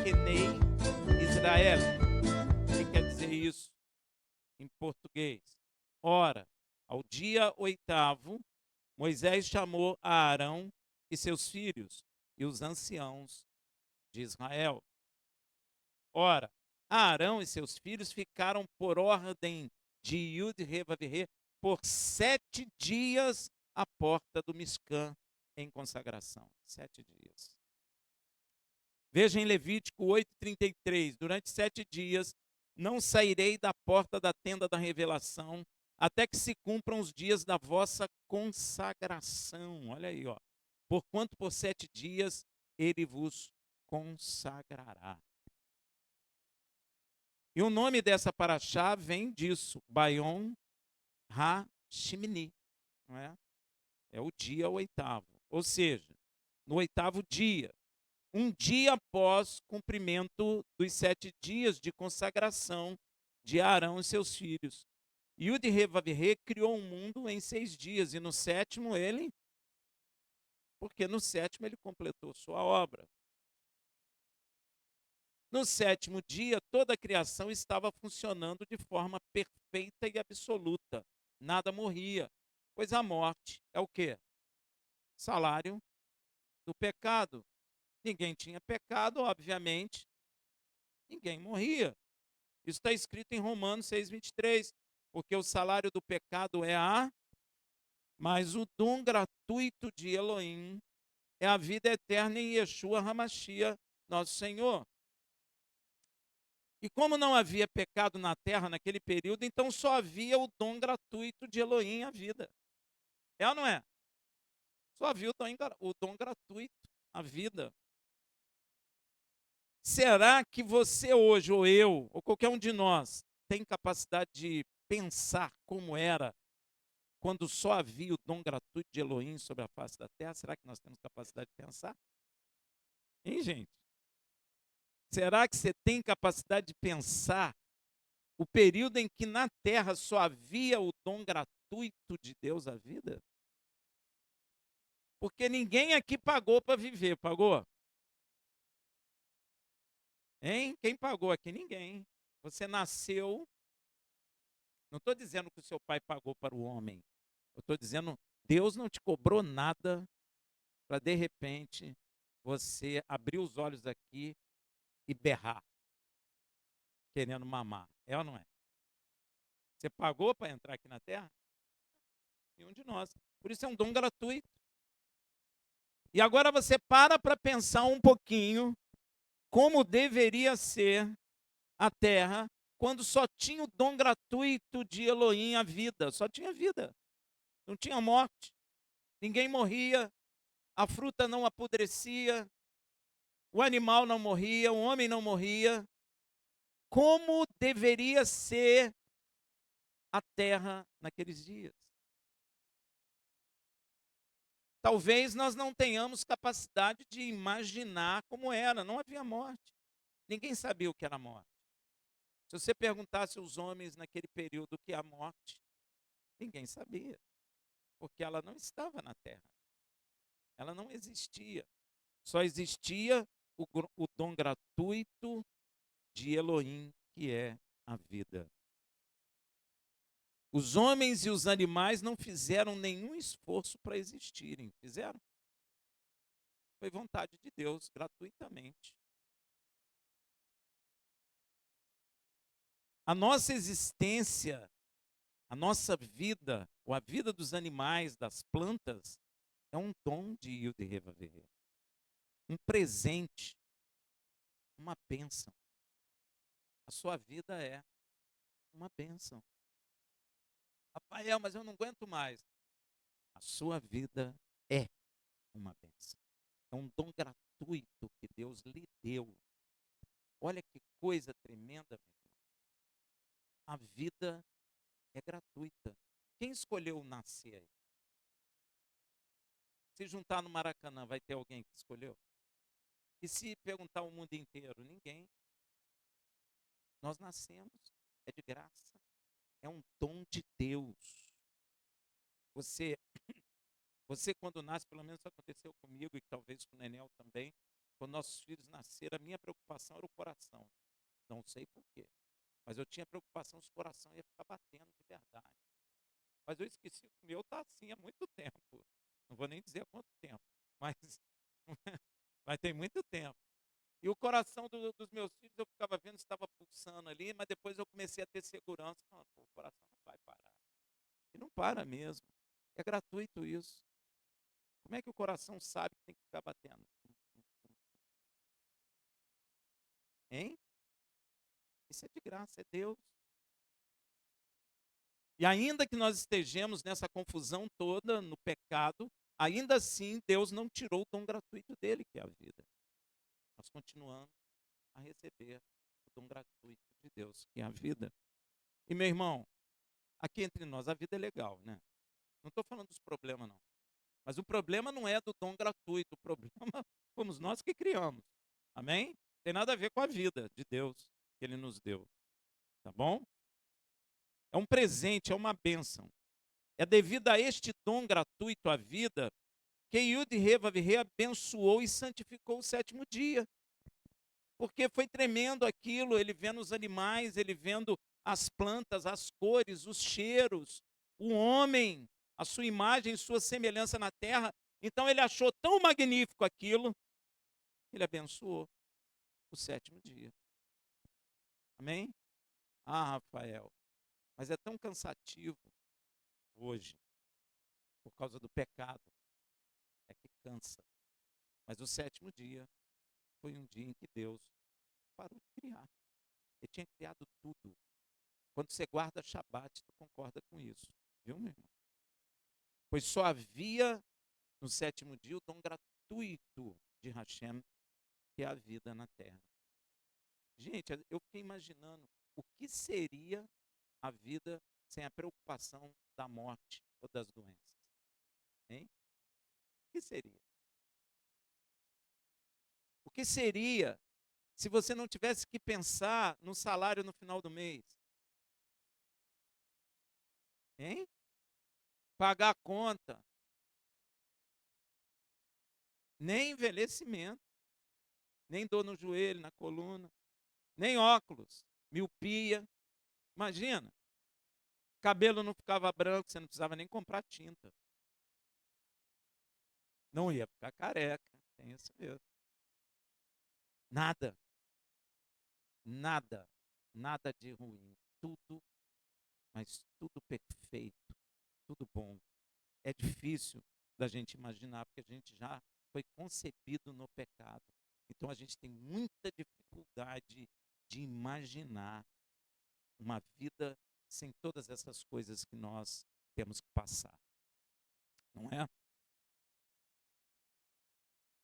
Shekenei Israel. O que quer dizer isso em português? Ora, ao dia 8º, Moisés chamou a Arão e seus filhos e os anciãos de Israel. Ora, Arão e seus filhos ficaram por ordem de Yud-Heh-Vav-Heh por 7 dias à porta do Miscã em consagração. 7 dias. Veja em Levítico 8:33, durante 7 dias não sairei da porta da tenda da revelação, até que se cumpram os dias da vossa consagração. Olha aí, ó. Porquanto por 7 dias ele vos consagrará. E o nome dessa paraxá vem disso, Bayom Ha-Shimini, não é? É o dia 8º. Ou seja, no 8º dia, um dia após cumprimento dos 7 dias de consagração de Arão e seus filhos. Yud-Heh-Vav-Heh criou o mundo em 6 dias, e no 7º ele, porque no 7º ele completou sua obra. No 7º dia, toda a criação estava funcionando de forma perfeita e absoluta. Nada morria, pois a morte é o quê? Salário do pecado. Ninguém tinha pecado, obviamente, ninguém morria. Isso está escrito em Romanos 6:23, porque o salário do pecado é mas o dom gratuito de Elohim é a vida eterna em Yeshua HaMashiach, nosso Senhor. E como não havia pecado na terra naquele período, então só havia o dom gratuito de Elohim, a vida. É ou não é? Só havia o dom gratuito, a vida. Será que você hoje, ou eu, ou qualquer um de nós, tem capacidade de pensar como era quando só havia o dom gratuito de Elohim sobre a face da terra? Será que nós temos capacidade de pensar? Hein, gente? Será que você tem capacidade de pensar o período em que na terra só havia o dom gratuito de Deus à vida? Porque ninguém aqui pagou para viver, pagou? Hein? Quem pagou aqui? Ninguém. Você nasceu. Não estou dizendo que o seu pai pagou para o homem. Eu estou dizendo, Deus não te cobrou nada para de repente você abrir os olhos aqui e berrar, querendo mamar. É ou não é? Você pagou para entrar aqui na terra? Nenhum de nós. Por isso é um dom gratuito. E agora você para pensar um pouquinho como deveria ser a terra quando só tinha o dom gratuito de Elohim, a vida. Só tinha vida. Não tinha morte. Ninguém morria. A fruta não apodrecia. O animal não morria. O homem não morria. Como deveria ser a terra naqueles dias? Talvez nós não tenhamos capacidade de imaginar como era. Não havia morte. Ninguém sabia o que era morte. Se você perguntasse aos homens naquele período o que é a morte, ninguém sabia, porque ela não estava na terra. Ela não existia. Só existia o dom gratuito de Elohim, que é a vida. Os homens e os animais não fizeram nenhum esforço para existirem. Fizeram? Foi vontade de Deus, gratuitamente. A nossa existência, a nossa vida, ou a vida dos animais, das plantas, é um dom de Yud-Heh-Vav-Heh. Um presente, uma bênção. A sua vida é uma bênção. Rafael, mas eu não aguento mais. A sua vida é uma bênção. É um dom gratuito que Deus lhe deu. Olha que coisa tremenda, meu irmão. A vida é gratuita. Quem escolheu nascer aí? Se juntar no Maracanã, vai ter alguém que escolheu? E se perguntar o mundo inteiro? Ninguém. Nós nascemos, é de graça. É um dom de Deus. Você quando nasce, pelo menos isso aconteceu comigo e talvez com o Nenel também, Quando nossos filhos nasceram, a minha preocupação era o coração. Não sei por quê. Mas eu tinha preocupação se o coração ia ficar batendo de verdade. Mas eu esqueci que o meu está assim há muito tempo. Não vou nem dizer há quanto tempo. Mas, mas tem muito tempo. E o coração dos meus filhos, eu ficava vendo se estava pulsando ali, mas depois eu comecei a ter segurança. Falando, pô, o coração não vai parar. E não para mesmo. É gratuito isso. Como é que o coração sabe que tem que ficar batendo? Hein? Isso é de graça, é Deus. E ainda que nós estejamos nessa confusão toda, no pecado, ainda assim Deus não tirou o dom gratuito dele, que é a vida. Nós continuamos a receber o dom gratuito de Deus, que é a vida. E meu irmão, aqui entre nós, a vida é legal, né? Não estou falando dos problemas, não. Mas o problema não é do dom gratuito, o problema fomos nós que criamos. Amém? Tem nada a ver com a vida de Deus que ele nos deu. Tá bom? É um presente, é uma bênção. É devido a este dom gratuito à vida que Yud Revav abençoou e santificou o sétimo dia. Porque foi tremendo aquilo, ele vendo os animais, ele vendo as plantas, as cores, os cheiros, o homem, a sua imagem, sua semelhança na terra. Então ele achou tão magnífico aquilo, que ele abençoou o sétimo dia. Amém? Ah, Rafael, mas é tão cansativo hoje, por causa do pecado, é que cansa. Mas o sétimo dia foi um dia em que Deus parou de criar. Ele tinha criado tudo. Quando você guarda Shabat, tu concorda com isso. Viu, meu irmão? Pois só havia no sétimo dia o dom gratuito de Hashem, que é a vida na terra. Gente, eu fiquei imaginando o que seria a vida sem a preocupação da morte ou das doenças. Hein? O que seria? O que seria se você não tivesse que pensar no salário no final do mês? Hein? Pagar a conta. Nem envelhecimento. Nem dor no joelho, na coluna. Nem óculos. Miopia. Imagina. Cabelo não ficava branco, você não precisava nem comprar tinta. Não ia ficar careca. Tem isso mesmo. Nada. Nada. Nada de ruim. Tudo, mas tudo perfeito. Tudo bom. É difícil da gente imaginar, porque a gente já foi concebido no pecado. Então a gente tem muita dificuldade de imaginar uma vida sem todas essas coisas que nós temos que passar. Não é?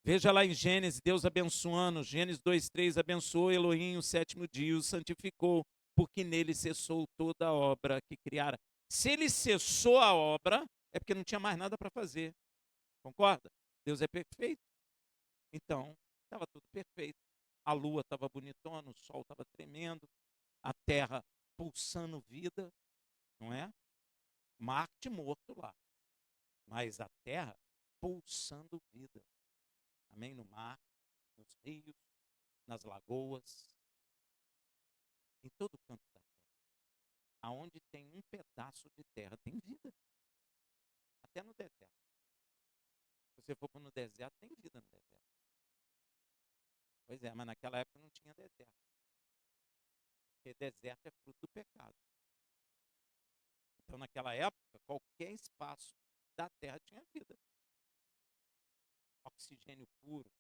Veja lá em Gênesis, Deus abençoando, Gênesis 2:3, abençoou Elohim o sétimo dia, o santificou, porque nele cessou toda a obra que criara. Se ele cessou a obra, é porque não tinha mais nada para fazer. Concorda? Deus é perfeito. Então, estava tudo perfeito. A lua estava bonitona, o sol estava tremendo, a terra pulsando vida, não é? Marte morto lá, mas a terra pulsando vida. Amém? No mar, nos rios, nas lagoas, em todo canto da terra. Aonde tem um pedaço de terra, tem vida. Até no deserto. Se você for no deserto, tem vida no deserto. Pois é, mas naquela época não tinha deserto. Porque deserto é fruto do pecado. Então, naquela época, qualquer espaço da terra tinha vida. Oxigênio puro.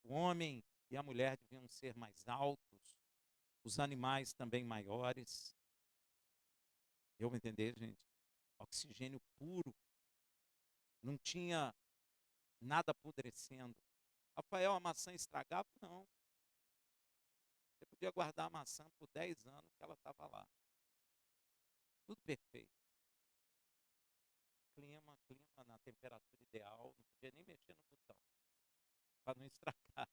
O homem e a mulher deviam ser mais altos. Os animais também maiores. Eu vou entender, gente? Oxigênio puro. Não tinha nada apodrecendo. Rafael, a maçã estragava? Não. Você podia guardar a maçã por 10 anos que ela estava lá. Tudo perfeito. Clima na temperatura ideal. Não podia nem mexer no botão para não estragar.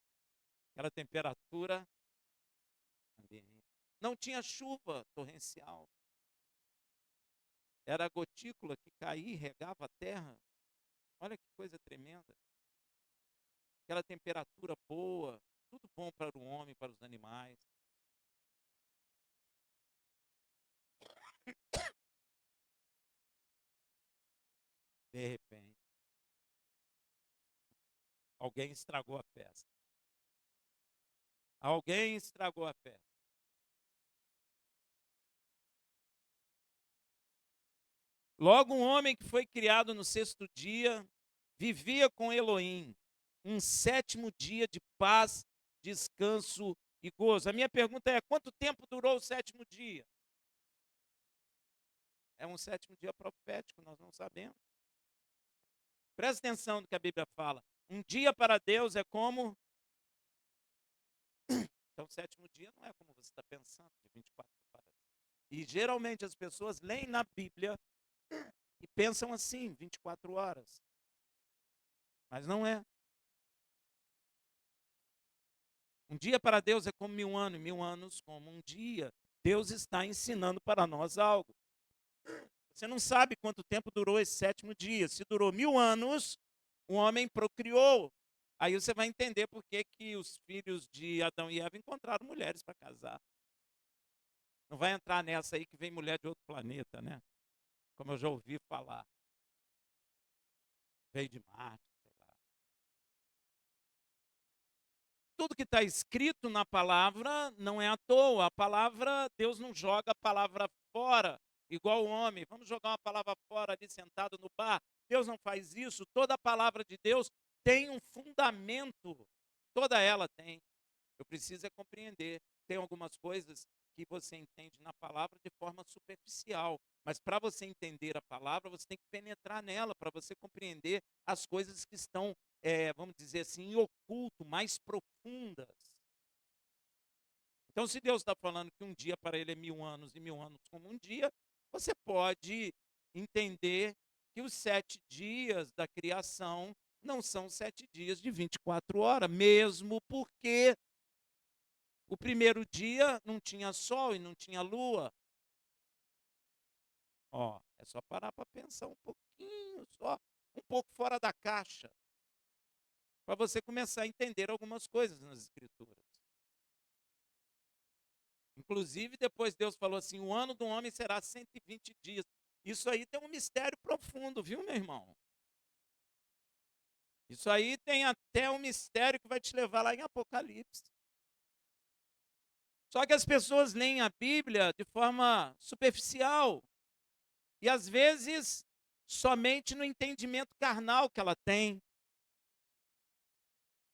Aquela temperatura ambiente. Não tinha chuva torrencial. Era a gotícula que caía e regava a terra. Olha que coisa tremenda. aquela temperatura boa, tudo bom para o homem, para os animais. De repente, alguém estragou a festa. Alguém estragou a festa. Logo, um homem que foi criado no sexto dia vivia com Elohim, um sétimo dia de paz, descanso e gozo. A minha pergunta é: quanto tempo durou o sétimo dia? É um sétimo dia profético, nós não sabemos. Presta atenção no que a Bíblia fala. Um dia para Deus é como. Então, o sétimo dia não é como você está pensando, de 24 horas. E geralmente as pessoas leem na Bíblia e pensam assim, 24 horas. Mas não é. Um dia para Deus é como 1000 anos, e 1000 anos como um dia. Deus está ensinando para nós algo. Você não sabe quanto tempo durou esse sétimo dia. Se durou 1000 anos, o homem procriou. Aí você vai entender por que que os filhos de Adão e Eva encontraram mulheres para casar. Não vai entrar nessa aí que vem mulher de outro planeta, né? Como eu já ouvi falar. Veio de Marte, sei lá. Tudo que está escrito na palavra não é à toa. A palavra, Deus não joga a palavra fora, igual o homem. Vamos jogar uma palavra fora ali sentado no bar. Deus não faz isso. Toda a palavra de Deus tem um fundamento. Toda ela tem. Eu preciso é compreender. Tem algumas coisas que você entende na palavra de forma superficial. Mas para você entender a palavra, você tem que penetrar nela, para você compreender as coisas que estão, vamos dizer assim, em oculto, mais profundas. Então, se Deus está falando que um dia para ele é 1000 anos e 1000 anos como um dia, você pode entender que os 7 dias da criação não são 7 dias de 24 horas, mesmo porque o primeiro dia não tinha sol e não tinha lua. Ó, é só parar para pensar um pouquinho, só um pouco fora da caixa, para você começar a entender algumas coisas nas Escrituras. Inclusive, depois Deus falou assim: o ano do homem será 120 dias. Isso aí tem um mistério profundo, viu, meu irmão? Isso aí tem até um mistério que vai te levar lá em Apocalipse. Só que as pessoas leem a Bíblia de forma superficial. E às vezes somente no entendimento carnal que ela tem.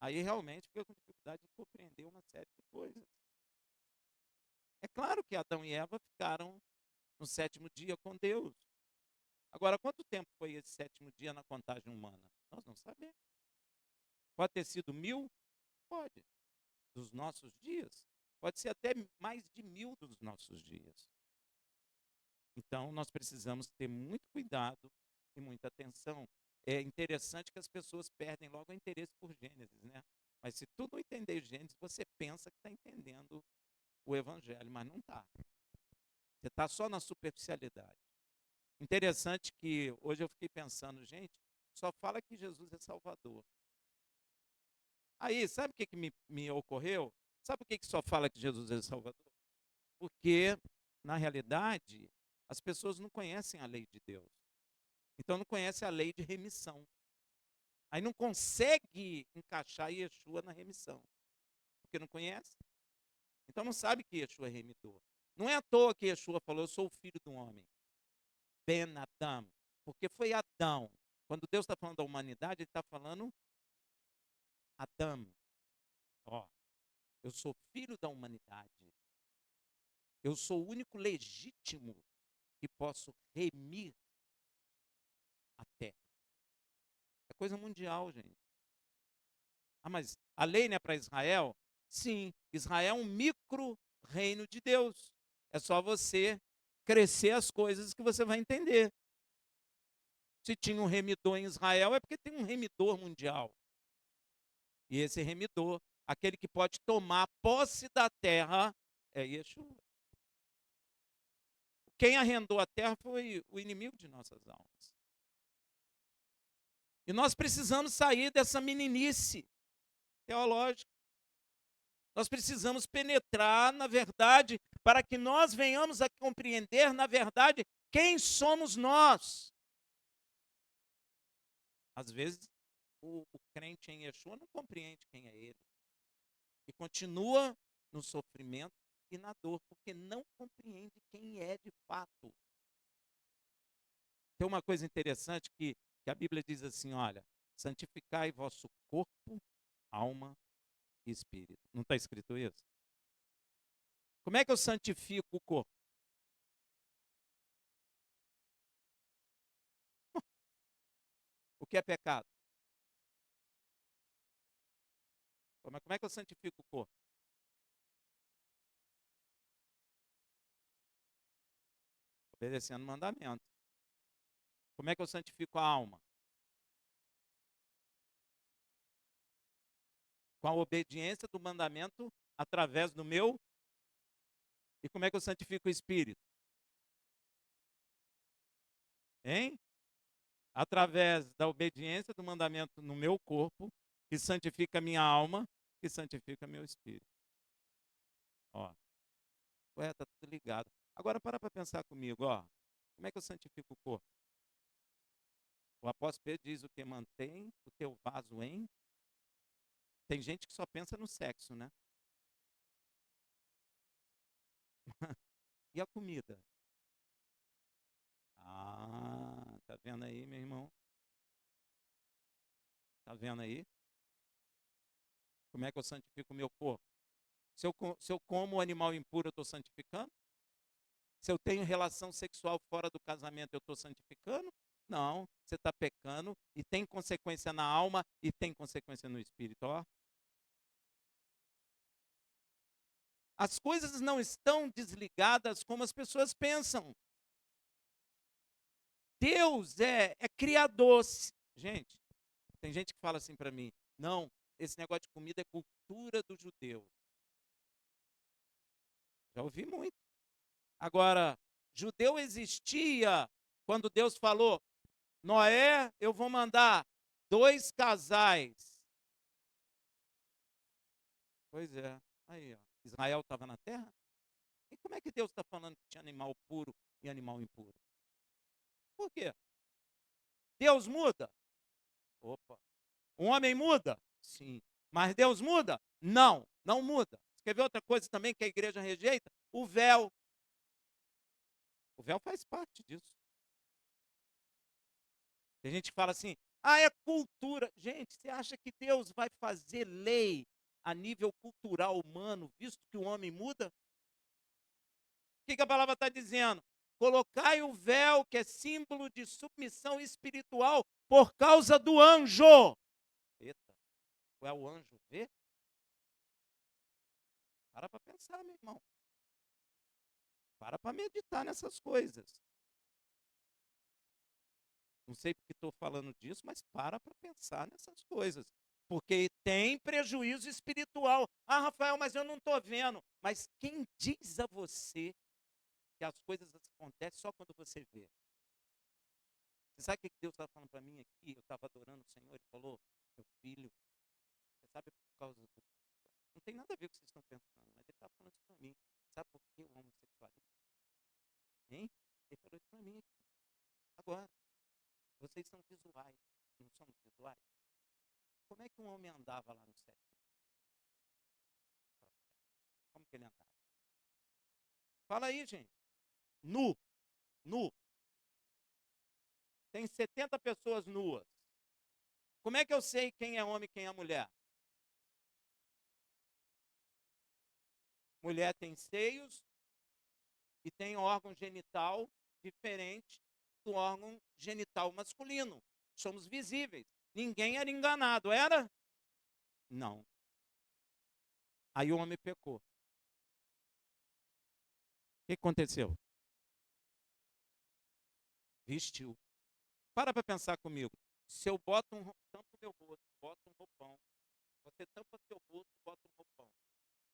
Aí realmente fica com dificuldade de compreender uma série de coisas. É claro que Adão e Eva ficaram no sétimo dia com Deus. Agora, quanto tempo foi esse sétimo dia na contagem humana? Nós não sabemos. Pode ter sido 1000? Pode. Dos nossos dias? Pode ser até mais de 1000 dos nossos dias. Então, nós precisamos ter muito cuidado e muita atenção. É interessante que as pessoas perdem logo o interesse por Gênesis, né? Mas se tu não entender Gênesis, você pensa que está entendendo o Evangelho, mas não está. Você está só na superficialidade. Interessante que hoje eu fiquei pensando, gente, só fala que Jesus é Salvador. Aí, sabe o que me ocorreu? Sabe por que só fala que Jesus é Salvador? Porque, na realidade, as pessoas não conhecem a lei de Deus. Então não conhecem a lei de remissão. Aí não consegue encaixar Yeshua na remissão. Porque não conhece. Então não sabe que Yeshua é remidor. Não é à toa que Yeshua falou: eu sou o filho do homem. Ben Adam. Porque foi Adão. Quando Deus está falando da humanidade, ele está falando Adão. Ó, eu sou filho da humanidade. Eu sou o único legítimo que posso remir a terra. É coisa mundial, gente. Ah, mas a lei não é para Israel? Sim, Israel é um micro-reino de Deus. É só você crescer as coisas que você vai entender. Se tinha um remidor em Israel, é porque tem um remidor mundial. E esse remidor, aquele que pode tomar posse da terra, é Yeshua. Quem arrendou a terra foi o inimigo de nossas almas. E nós precisamos sair dessa meninice. teológica. Nós precisamos penetrar na verdade para que nós venhamos a compreender, na verdade, quem somos nós. Às vezes, o crente em Yeshua não compreende quem é ele. E continua no sofrimento e na dor, porque não compreende quem é de fato. Tem uma coisa interessante que a Bíblia diz assim, olha, santificai vosso corpo, alma e espírito. Não está escrito isso? Como é que eu santifico o corpo? O que é pecado? Como é que eu santifico o corpo? Obedecendo o mandamento. Como é que eu santifico a alma? Com a obediência do mandamento através do meu. E como é que eu santifico o espírito? Hein? Através da obediência do mandamento no meu corpo, que santifica a minha alma, que santifica meu espírito. Ó, ué, tá tudo ligado. Agora para pensar comigo, ó. Como é que eu santifico o corpo? O apóstolo Pedro diz o que mantém o teu vaso em. Tem gente que só pensa no sexo, né? E a comida? Ah, tá vendo aí, meu irmão? Tá vendo aí? Como é que eu santifico o meu corpo? Se eu como animal impuro, eu estou santificando? Se eu tenho relação sexual fora do casamento, eu estou santificando? Não, você está pecando e tem consequência na alma e tem consequência no espírito. Ó. As coisas não estão desligadas como as pessoas pensam. Deus é criador. Gente, tem gente que fala assim para mim, não, esse negócio de comida é cultura do judeu. Já ouvi muito. Agora, judeu existia quando Deus falou, Noé, eu vou mandar 2 casais. Pois é, aí ó, Israel estava na terra? E como é que Deus está falando que tinha animal puro e animal impuro? Por quê? Deus muda? Opa. Um homem muda? Sim. Mas Deus muda? Não, não muda. Você quer ver outra coisa também que a igreja rejeita? O véu. O véu faz parte disso. Tem gente que fala assim, é cultura. Gente, você acha que Deus vai fazer lei a nível cultural humano, visto que o homem muda? O que a palavra está dizendo? Colocai o véu, que é símbolo de submissão espiritual, por causa do anjo. Eita, é o anjo vê? Para pensar, meu irmão. Para meditar nessas coisas. Não sei porque estou falando disso, mas para pensar nessas coisas. Porque tem prejuízo espiritual. Ah, Rafael, mas eu não estou vendo. Mas quem diz a você que as coisas acontecem só quando você vê? Você sabe o que Deus estava falando para mim aqui? Eu estava adorando o Senhor, Ele falou, meu filho, você sabe por causa do... Não tem nada a ver com o que vocês estão pensando, mas Ele estava falando isso para mim. Sabe por que o homossexualismo? Hein? Ele falou isso para mim aqui. Agora, vocês são visuais, não somos visuais? Como é que um homem andava lá no céu? Como que ele andava? Fala aí, gente. Nu. Nu. Tem 70 pessoas nuas. Como é que eu sei quem é homem e quem é mulher? Mulher tem seios e tem órgão genital diferente do órgão genital masculino. Somos visíveis. Ninguém era enganado, era? Não. Aí o homem pecou. O que aconteceu? Vestiu. Para pensar comigo. Se eu boto tampo meu rosto, boto um roupão, você tampa seu rosto, bota um roupão.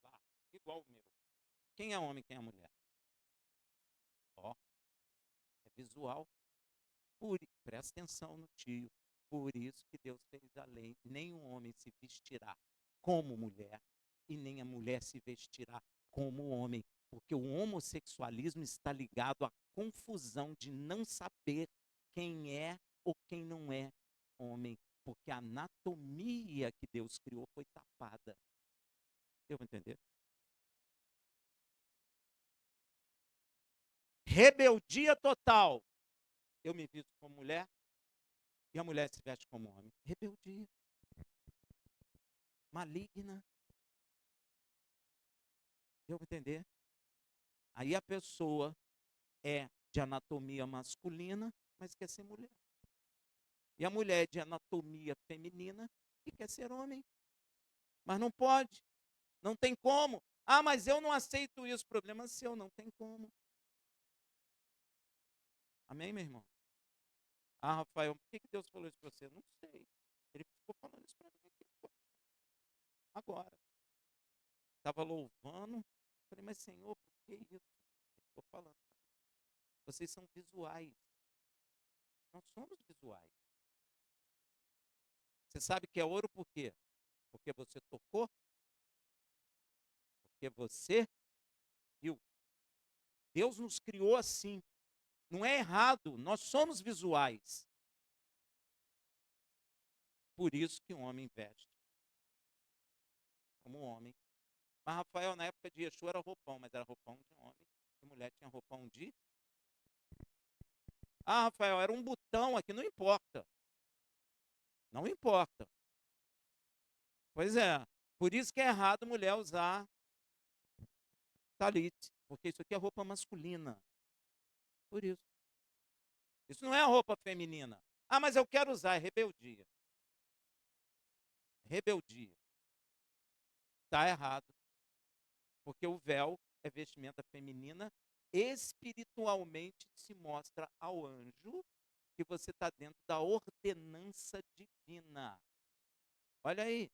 Lá, igual o meu. Quem é homem, quem é mulher? Ó, é visual. Presta atenção no tio. Por isso que Deus fez a lei. Nenhum homem se vestirá. como mulher, e nem a mulher se vestirá como homem, porque o homossexualismo está ligado à confusão de não saber quem é ou quem não é homem, porque a anatomia que Deus criou foi tapada. Deu para entender? Rebeldia total. Eu me visto como mulher e a mulher se veste como homem. Rebeldia. Maligna. Deu para entender? Aí a pessoa é de anatomia masculina, mas quer ser mulher. E a mulher é de anatomia feminina e quer ser homem. Mas não pode. Não tem como. Ah, mas eu não aceito isso. Problema seu, não tem como. Amém, meu irmão? Ah, Rafael, por que Deus falou isso para você? Não sei. Ele ficou falando isso para mim aqui agora. Estava louvando. Falei, mas Senhor, por que isso? Ele ficou falando. Vocês são visuais. Nós somos visuais. Você sabe que é ouro por quê? Porque você tocou? Porque você viu? Deus nos criou assim. Não é errado, nós somos visuais. Por isso que o homem veste como homem. Mas Rafael, na época de Yeshua, era roupão, mas era roupão de homem. E mulher tinha roupão de... Ah, Rafael, era um botão aqui, não importa. Não importa. Pois é, por isso que é errado mulher usar talite, porque isso aqui é roupa masculina. Por isso. Isso não é roupa feminina. Ah, mas eu quero usar, é rebeldia. Rebeldia. Está errado. Porque o véu é vestimenta feminina, espiritualmente se mostra ao anjo que você está dentro da ordenança divina. Olha aí.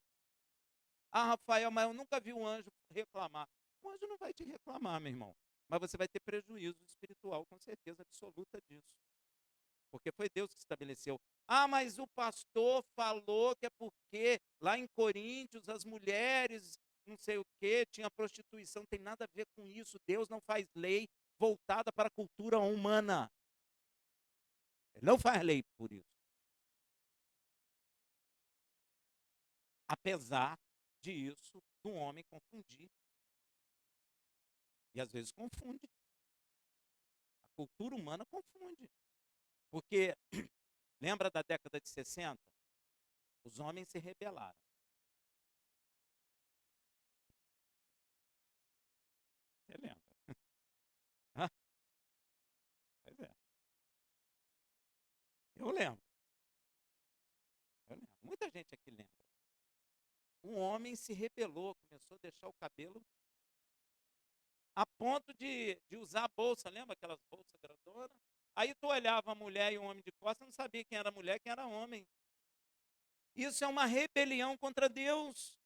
Ah, Rafael, mas eu nunca vi um anjo reclamar. O anjo não vai te reclamar, meu irmão. Mas você vai ter prejuízo espiritual, com certeza absoluta disso. Porque foi Deus que estabeleceu. Ah, mas o pastor falou que é porque lá em Coríntios as mulheres, não sei o quê, tinha prostituição. Tem nada a ver com isso. Deus não faz lei voltada para a cultura humana. Ele não faz lei por isso. Apesar disso, do homem confundir. E às vezes confunde. A cultura humana confunde. Porque, lembra da década de 60? Os homens se rebelaram. Você lembra? Hã? Pois é. Eu lembro. Eu lembro. Muita gente aqui lembra. Um homem se rebelou, começou a deixar o cabelo a ponto de usar a bolsa. Lembra aquelas bolsas grandonas? Aí tu olhava a mulher e o homem de costas, não sabia quem era mulher, quem era homem. Isso é uma rebelião contra Deus.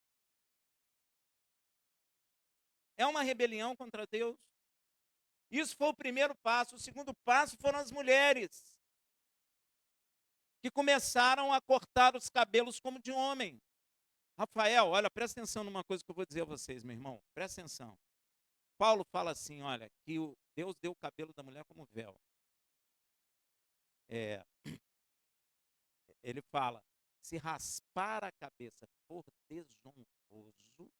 É uma rebelião contra Deus. Isso foi o primeiro passo. O segundo passo foram as mulheres, que começaram a cortar os cabelos como de homem. Rafael, olha, presta atenção numa coisa que eu vou dizer a vocês, meu irmão. Presta atenção. Paulo fala assim, olha, que Deus deu o cabelo da mulher como véu. É, ele fala, se raspar a cabeça for desonroso,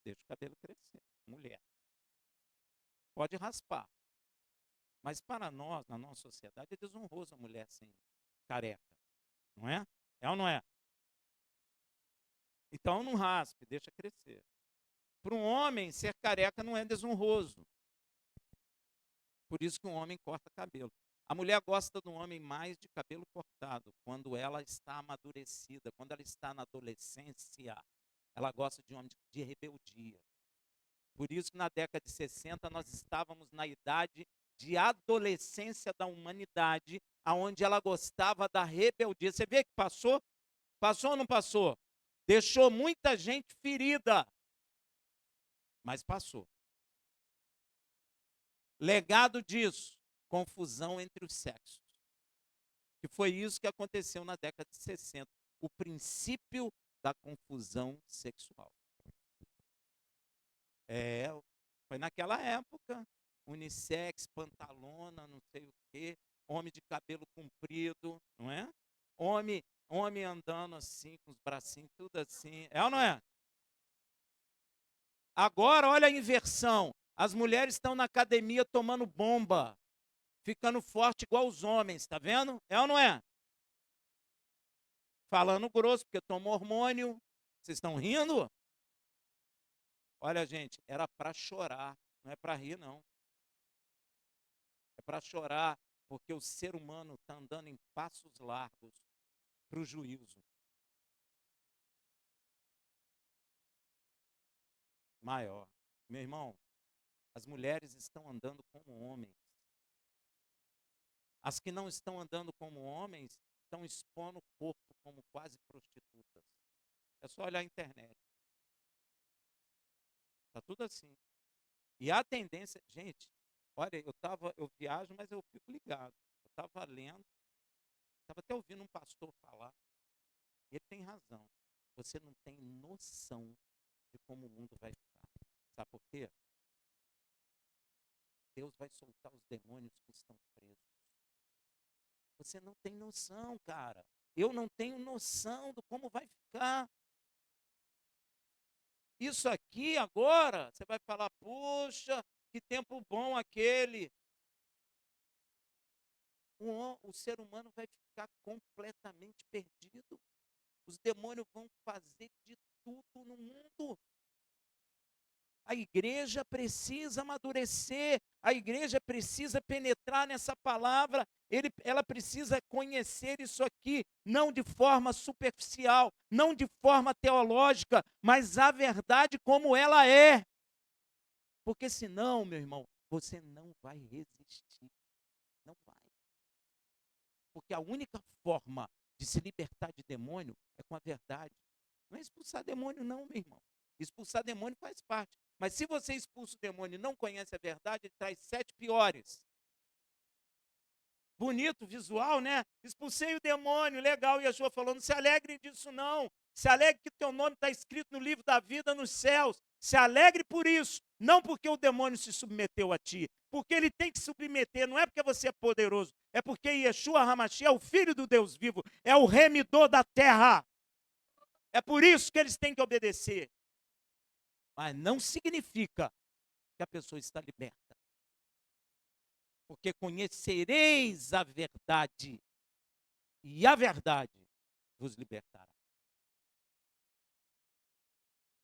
deixa o cabelo crescer. Mulher. Pode raspar. Mas para nós, na nossa sociedade, é desonroso a mulher sem careca. Não é? É ou não é? Então não raspe, deixa crescer. Para um homem, ser careca não é desonroso. Por isso que um homem corta cabelo. A mulher gosta do homem mais de cabelo cortado, quando ela está amadurecida, quando ela está na adolescência, ela gosta de um homem de rebeldia. Por isso que na década de 60 nós estávamos na idade de adolescência da humanidade, aonde ela gostava da rebeldia. Você vê que passou? Passou ou não passou? Deixou muita gente ferida, mas passou. Legado disso, confusão entre os sexos. Que foi isso que aconteceu na década de 60. O princípio da confusão sexual. É, foi naquela época. Unissex, pantalona, não sei o quê, homem de cabelo comprido, não é? Homem andando assim, com os bracinhos tudo assim. É ou não é? Agora, olha a inversão. As mulheres estão na academia tomando bomba, ficando forte igual os homens, tá vendo? É ou não é? Falando grosso, porque toma hormônio. Vocês estão rindo? Olha, gente, era para chorar, não é para rir, não. É para chorar, porque o ser humano está andando em passos largos para o juízo maior. Meu irmão, as mulheres estão andando como homens. As que não estão andando como homens estão expondo o corpo como quase prostitutas. É só olhar a internet. Está tudo assim. E a tendência, gente, olha, eu viajo, mas eu fico ligado. Eu estava lendo, estava até ouvindo um pastor falar, e ele tem razão. Você não tem noção de como o mundo vai ficar. Sabe por quê? Deus vai soltar os demônios que estão presos. Você não tem noção, cara. Eu não tenho noção do como vai ficar. Isso aqui agora, você vai falar, puxa, que tempo bom aquele. O ser humano vai ficar completamente perdido. Os demônios vão fazer de tudo no mundo. A igreja precisa amadurecer, a igreja precisa penetrar nessa palavra, ela precisa conhecer isso aqui, não de forma superficial, não de forma teológica, mas a verdade como ela é. Porque senão, meu irmão, você não vai resistir. Não vai. Porque a única forma de se libertar de demônio é com a verdade. Não é expulsar demônio, não, meu irmão. Expulsar demônio faz parte. Mas se você expulsa o demônio e não conhece a verdade, ele traz 7 piores. Bonito, visual, né? Expulsei o demônio, legal. E a sua falou, não se alegre disso, não. Se alegre que teu nome está escrito no livro da vida nos céus. Se alegre por isso. Não porque o demônio se submeteu a ti. Porque ele tem que se submeter. Não é porque você é poderoso. É porque Yeshua Hamashi é o Filho do Deus vivo. É o remidor da terra. É por isso que eles têm que obedecer. Mas não significa que a pessoa está liberta. Porque conhecereis a verdade. E a verdade vos libertará.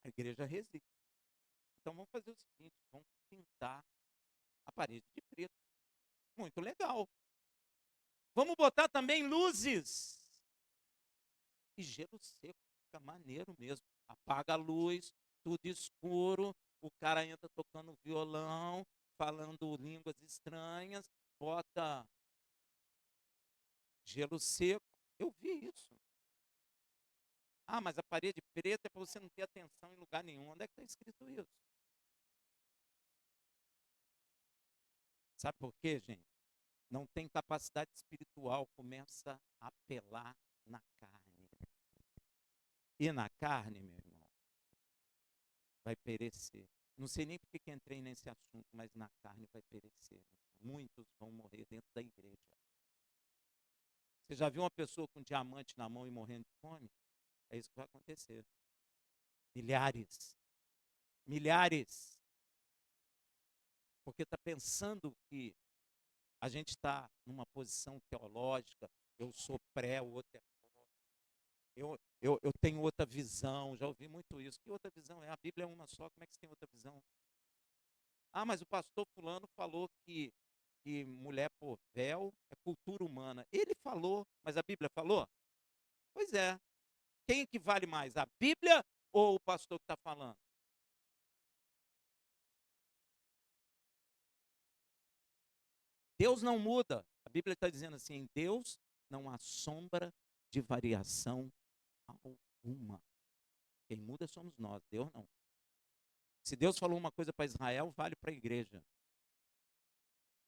A igreja resiste. Então vamos fazer o seguinte, vamos pintar a parede de preto. Muito legal. Vamos botar também luzes. E gelo seco, fica maneiro mesmo. Apaga a luz, tudo escuro, o cara entra tocando violão, falando línguas estranhas, bota gelo seco. Eu vi isso. Ah, mas a parede preta é para você não ter atenção em lugar nenhum. Onde é que está escrito isso? Sabe por quê, gente? Não tem capacidade espiritual, começa a apelar na carne. E na carne, meu irmão, vai perecer. Não sei nem porque que entrei nesse assunto, mas na carne vai perecer. Muitos vão morrer dentro da igreja. Você já viu uma pessoa com um diamante na mão e morrendo de fome? É isso que vai acontecer. Milhares. Milhares. Porque está pensando que a gente está numa posição teológica, eu sou pré, o outro é pós. Eu tenho outra visão, já ouvi muito isso. Que outra visão é? A Bíblia é uma só, como é que você tem outra visão? Ah, mas o pastor fulano falou que mulher por véu é cultura humana. Ele falou, mas a Bíblia falou? Pois é. Quem que vale mais, a Bíblia ou o pastor que está falando? Deus não muda. A Bíblia está dizendo assim, em Deus não há sombra de variação alguma. Quem muda somos nós, Deus não. Se Deus falou uma coisa para Israel, vale para a igreja.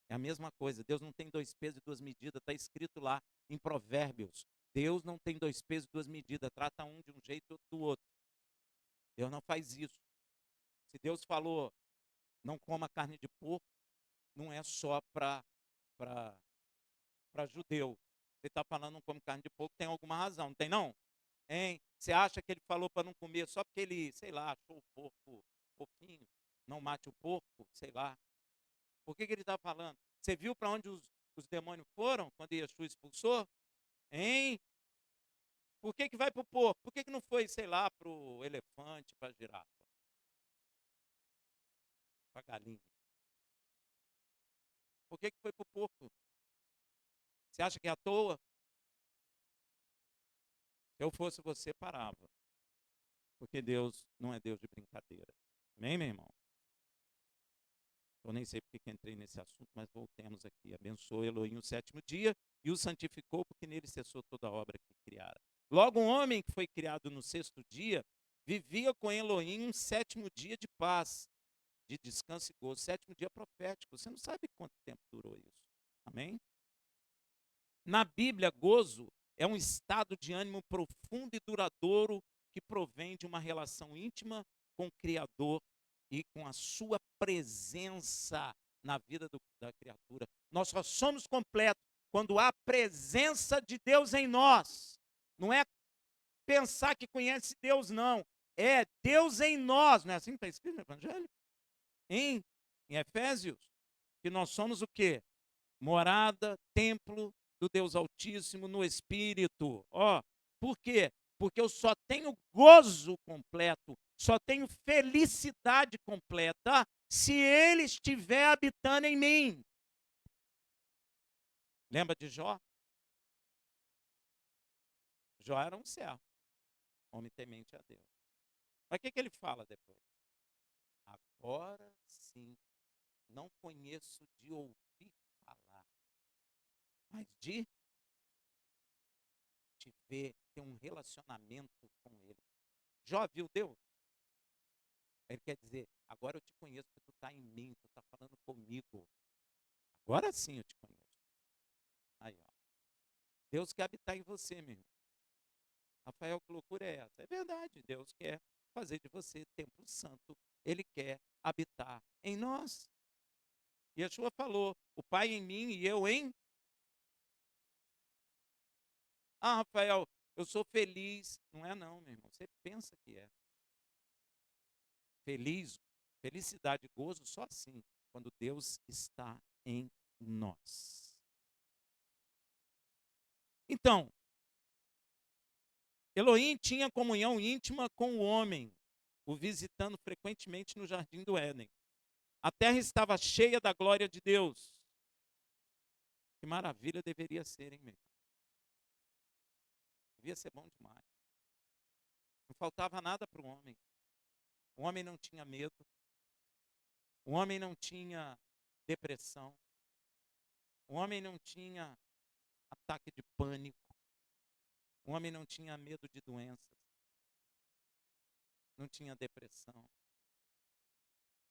É a mesma coisa. Deus não tem 2 pesos e 2 medidas. Está escrito lá em Provérbios. Deus não tem 2 pesos e 2 medidas. Trata um de um jeito e outro do outro. Deus não faz isso. Se Deus falou, não coma carne de porco, não é só para judeu. Você está falando não come carne de porco, tem alguma razão, não tem não? Hein? Você acha que ele falou para não comer só porque ele, sei lá, achou o porco fofinho? Não mate o porco, sei lá. Por que ele está falando? Você viu para onde os demônios foram quando Yeshua expulsou? Hein? Por que vai para o porco? Por que não foi, sei lá, para o elefante, para a girafa? Para a galinha? Por que foi para o porco? Você acha que é à toa? Se eu fosse você, parava. Porque Deus não é Deus de brincadeira. Amém, meu irmão? Eu nem sei porque que entrei nesse assunto, mas voltemos aqui. Abençoou Elohim o sétimo dia e o santificou, porque nele cessou toda a obra que criara. Logo, um homem que foi criado no sexto dia, vivia com Elohim um sétimo dia de paz, de descanso e gozo. Sétimo dia profético. Você não sabe quanto tempo durou isso. Amém? Na Bíblia, gozo é um estado de ânimo profundo e duradouro que provém de uma relação íntima com o Criador e com a sua presença na vida da criatura. Nós só somos completos quando há presença de Deus em nós. Não é pensar que conhece Deus, não. É Deus em nós. Não é assim que está escrito no Evangelho? Em Efésios, que nós somos o quê? Morada, templo do Deus Altíssimo no Espírito. Ó, por quê? Porque eu só tenho gozo completo, só tenho felicidade completa se Ele estiver habitando em mim. Lembra de Jó? Jó era um servo, homem temente a Deus. Mas o que ele fala depois? Agora sim, não conheço de ouvir falar, mas de te ver, ter um relacionamento com Ele. Jó viu Deus? Ele quer dizer, agora eu te conheço porque tu está em mim, tu está falando comigo. Agora sim eu te conheço. Aí, ó. Deus quer habitar em você, meu irmão. Rafael, que loucura é essa? É verdade, Deus quer fazer de você templo santo. Ele quer habitar em nós. Yeshua falou, o Pai em mim e eu em... Ah, Rafael, eu sou feliz. Não é não, meu irmão. Você pensa que é. Feliz, felicidade e gozo só assim, quando Deus está em nós. Então, Elohim tinha comunhão íntima com o homem, o visitando frequentemente no jardim do Éden. A terra estava cheia da glória de Deus. Que maravilha deveria ser, hein, meu? Devia ser bom demais. Não faltava nada para o homem. O homem não tinha medo. O homem não tinha depressão. O homem não tinha ataque de pânico. O homem não tinha medo de doenças. Não tinha depressão.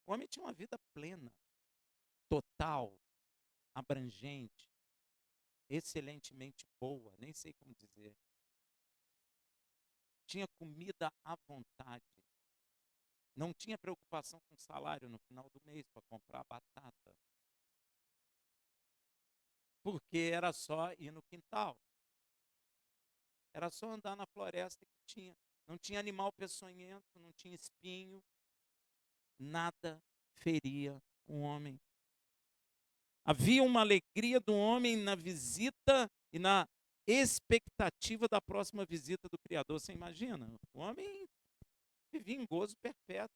O homem tinha uma vida plena, total, abrangente, excelentemente boa, nem sei como dizer. Tinha comida à vontade. Não tinha preocupação com salário no final do mês para comprar batata. Porque era só ir no quintal. Era só andar na floresta que tinha. Não tinha animal peçonhento, não tinha espinho. Nada feria o homem. Havia uma alegria do homem na visita e na expectativa da próxima visita do Criador. Você imagina? O homem vivia em gozo perpétuo.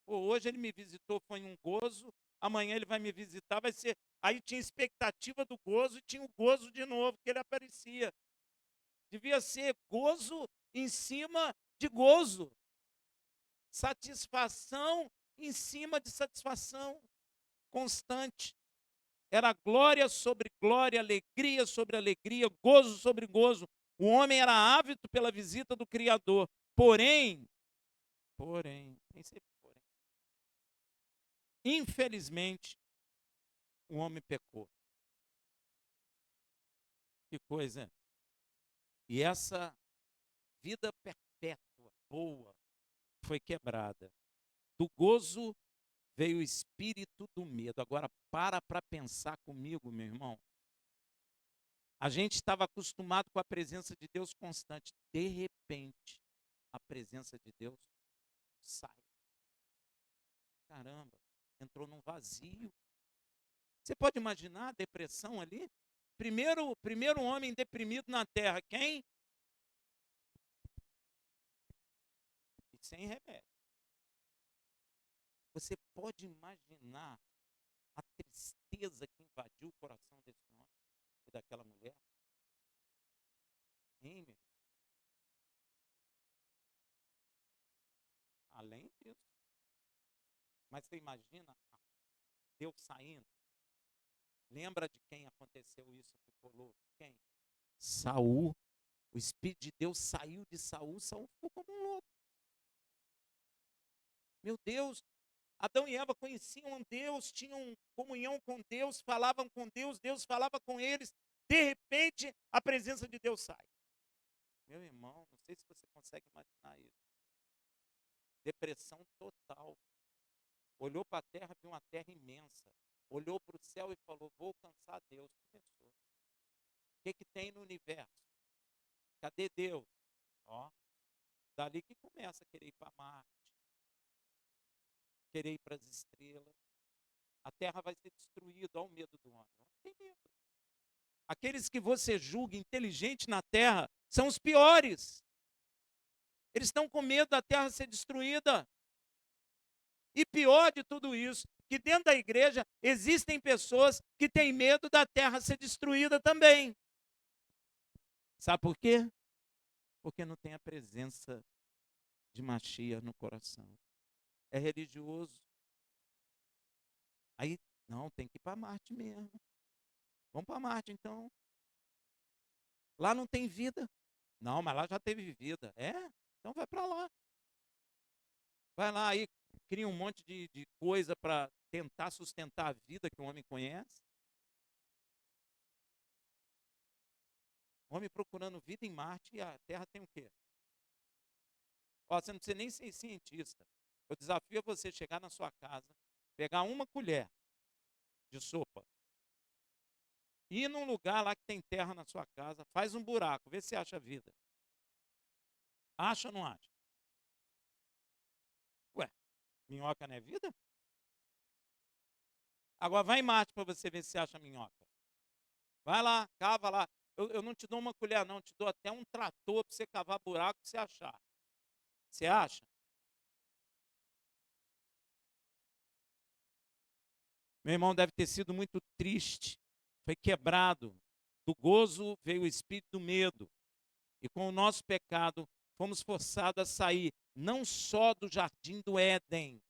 Pô, hoje ele me visitou, foi um gozo. Amanhã ele vai me visitar, vai ser... Aí tinha expectativa do gozo e tinha o gozo de novo, que ele aparecia. Devia ser gozo em cima de gozo. Satisfação em cima de satisfação constante. Era glória sobre glória, alegria sobre alegria, gozo sobre gozo. O homem era ávido pela visita do Criador. Porém, nem sei porém, infelizmente, o homem pecou. Que coisa. E essa vida perpétua, boa, foi quebrada. Do gozo veio o espírito do medo. Agora, para pensar comigo, meu irmão. A gente estava acostumado com a presença de Deus constante. De repente, a presença de Deus sai. Caramba, entrou num vazio. Você pode imaginar a depressão ali? Primeiro homem deprimido na terra, quem? E sem remédio. Você pode imaginar a tristeza que invadiu o coração desse homem e daquela mulher? Hein, meu? Além disso. Mas você imagina Deus saindo? Lembra de quem aconteceu isso? Ficou louco? Quem? Saul. O Espírito de Deus saiu de Saul. Saul ficou como um louco. Meu Deus, Adão e Eva conheciam Deus, tinham comunhão com Deus, falavam com Deus, Deus falava com eles. De repente, a presença de Deus sai. Meu irmão, não sei se você consegue imaginar isso. Depressão total. Olhou para a terra, viu uma terra imensa. Olhou para o céu e falou, vou alcançar Deus. Começou. O que tem no universo? Cadê Deus? Ó, dali que começa a querer ir para Marte, querer ir para as estrelas. A terra vai ser destruída, olha o medo do homem. Não tem medo. Aqueles que você julga inteligente na terra são os piores. Eles estão com medo da terra ser destruída. E pior de tudo isso, que dentro da igreja existem pessoas que têm medo da terra ser destruída também. Sabe por quê? Porque não tem a presença de Mashiach no coração. É religioso. Aí, não, tem que ir para Marte mesmo. Vamos para Marte, então. Lá não tem vida. Não, mas lá já teve vida. É? Então vai para lá. Vai lá aí, cria um monte de coisa para tentar sustentar a vida que o homem conhece. O homem procurando vida em Marte e a Terra tem o quê? Ó, você não precisa nem ser cientista. Eu desafio você chegar na sua casa, pegar uma colher de sopa, ir num lugar lá que tem terra na sua casa, faz um buraco, vê se acha vida. Acha ou não acha? Ué, minhoca não é vida? Agora vai em Marte para você ver se acha minhoca. Vai lá, cava lá. Eu não te dou uma colher, não. Te dou até um trator para você cavar buraco para você achar. Você acha? Meu irmão deve ter sido muito triste. Foi quebrado. Do gozo veio o espírito do medo. E com o nosso pecado, fomos forçados a sair, não só do jardim do Éden.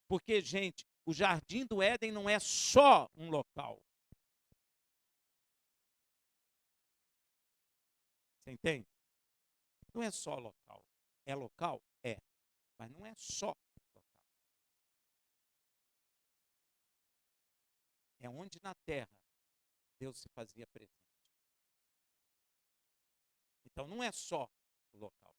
Porque, gente, o jardim do Éden não é só um local. Você entende? Não é só local. É local? É. Mas não é só local. É onde na terra Deus se fazia presente. Então não é só o local.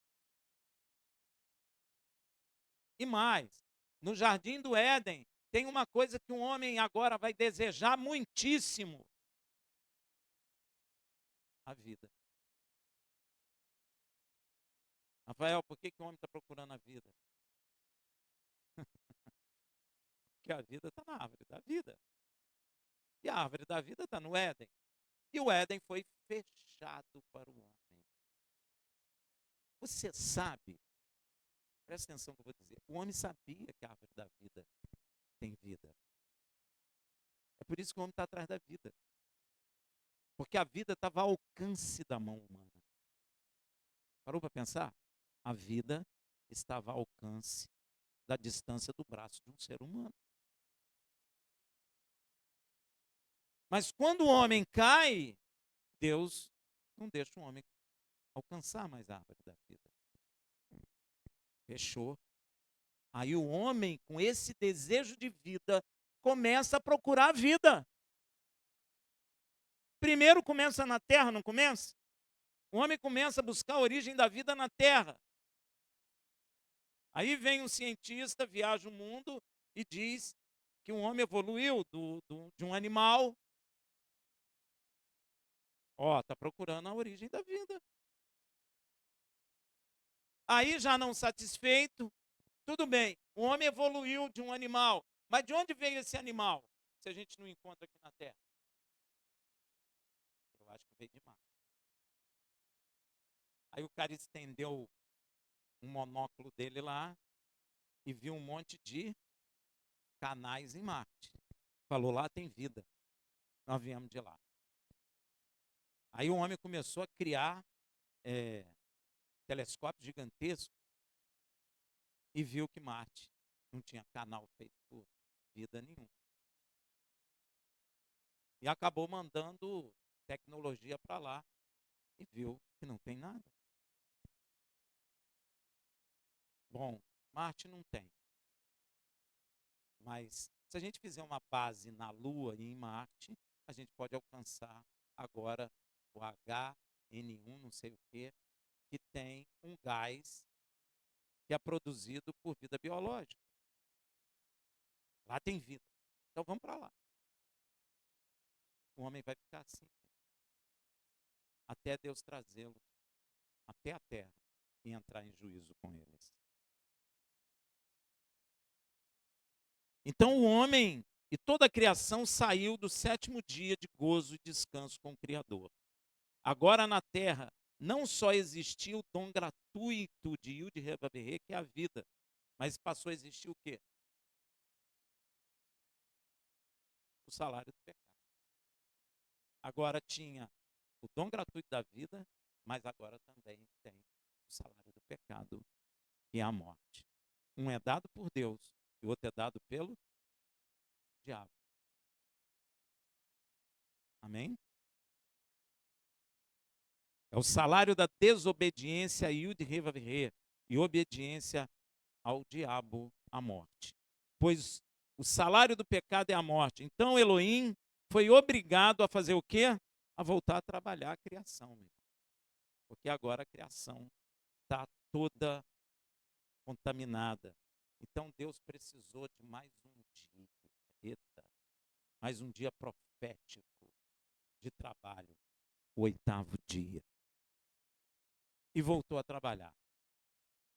E mais, no jardim do Éden, tem uma coisa que um homem agora vai desejar muitíssimo: a vida. Rafael, por que o homem está procurando a vida? Porque a vida está na árvore da vida. E a árvore da vida está no Éden. E o Éden foi fechado para o homem. Você sabe, presta atenção no que eu vou dizer, o homem sabia que a árvore da vida tem vida. É por isso que o homem está atrás da vida. Porque a vida estava ao alcance da mão humana. Parou para pensar? A vida estava ao alcance da distância do braço de um ser humano. Mas quando o homem cai, Deus não deixa o homem alcançar mais a árvore da vida. Fechou. Aí o homem, com esse desejo de vida, começa a procurar a vida. Primeiro começa na terra, não começa? O homem começa a buscar a origem da vida na terra. Aí vem um cientista, viaja o mundo e diz que um homem evoluiu de um animal. Ó, está procurando a origem da vida. Aí, já não satisfeito, tudo bem, o homem evoluiu de um animal. Mas de onde veio esse animal? Se a gente não encontra aqui na Terra. Eu acho que veio de Marte. Aí o cara estendeu um monóculo dele lá e viu um monte de canais em Marte. Falou, lá tem vida. Nós viemos de lá. Aí o homem começou a criar telescópios gigantescos e viu que Marte não tinha canal feito por vida nenhuma. E acabou mandando tecnologia para lá e viu que não tem nada. Bom, Marte não tem. Mas se a gente fizer uma base na Lua e em Marte, a gente pode alcançar agora o HN1, não sei o quê, que tem um gás que é produzido por vida biológica. Lá tem vida. Então vamos para lá. O homem vai ficar assim, até Deus trazê-lo até a terra e entrar em juízo com eles. Então o homem e toda a criação saiu do sétimo dia de gozo e descanso com o Criador. Agora na terra não só existiu o dom gratuito de Yud Revaverê, que é a vida, mas passou a existir o quê? O salário do pecado. Agora tinha o dom gratuito da vida, mas agora também tem o salário do pecado, que é a morte. Um é dado por Deus e o outro é dado pelo diabo. Amém? É o salário da desobediência e obediência ao diabo, a morte. Pois o salário do pecado é a morte. Então Elohim foi obrigado a fazer o quê? A voltar a trabalhar a criação. Porque agora a criação está toda contaminada. Então Deus precisou de mais um dia, mais um dia profético de trabalho, o 8º dia. E voltou a trabalhar.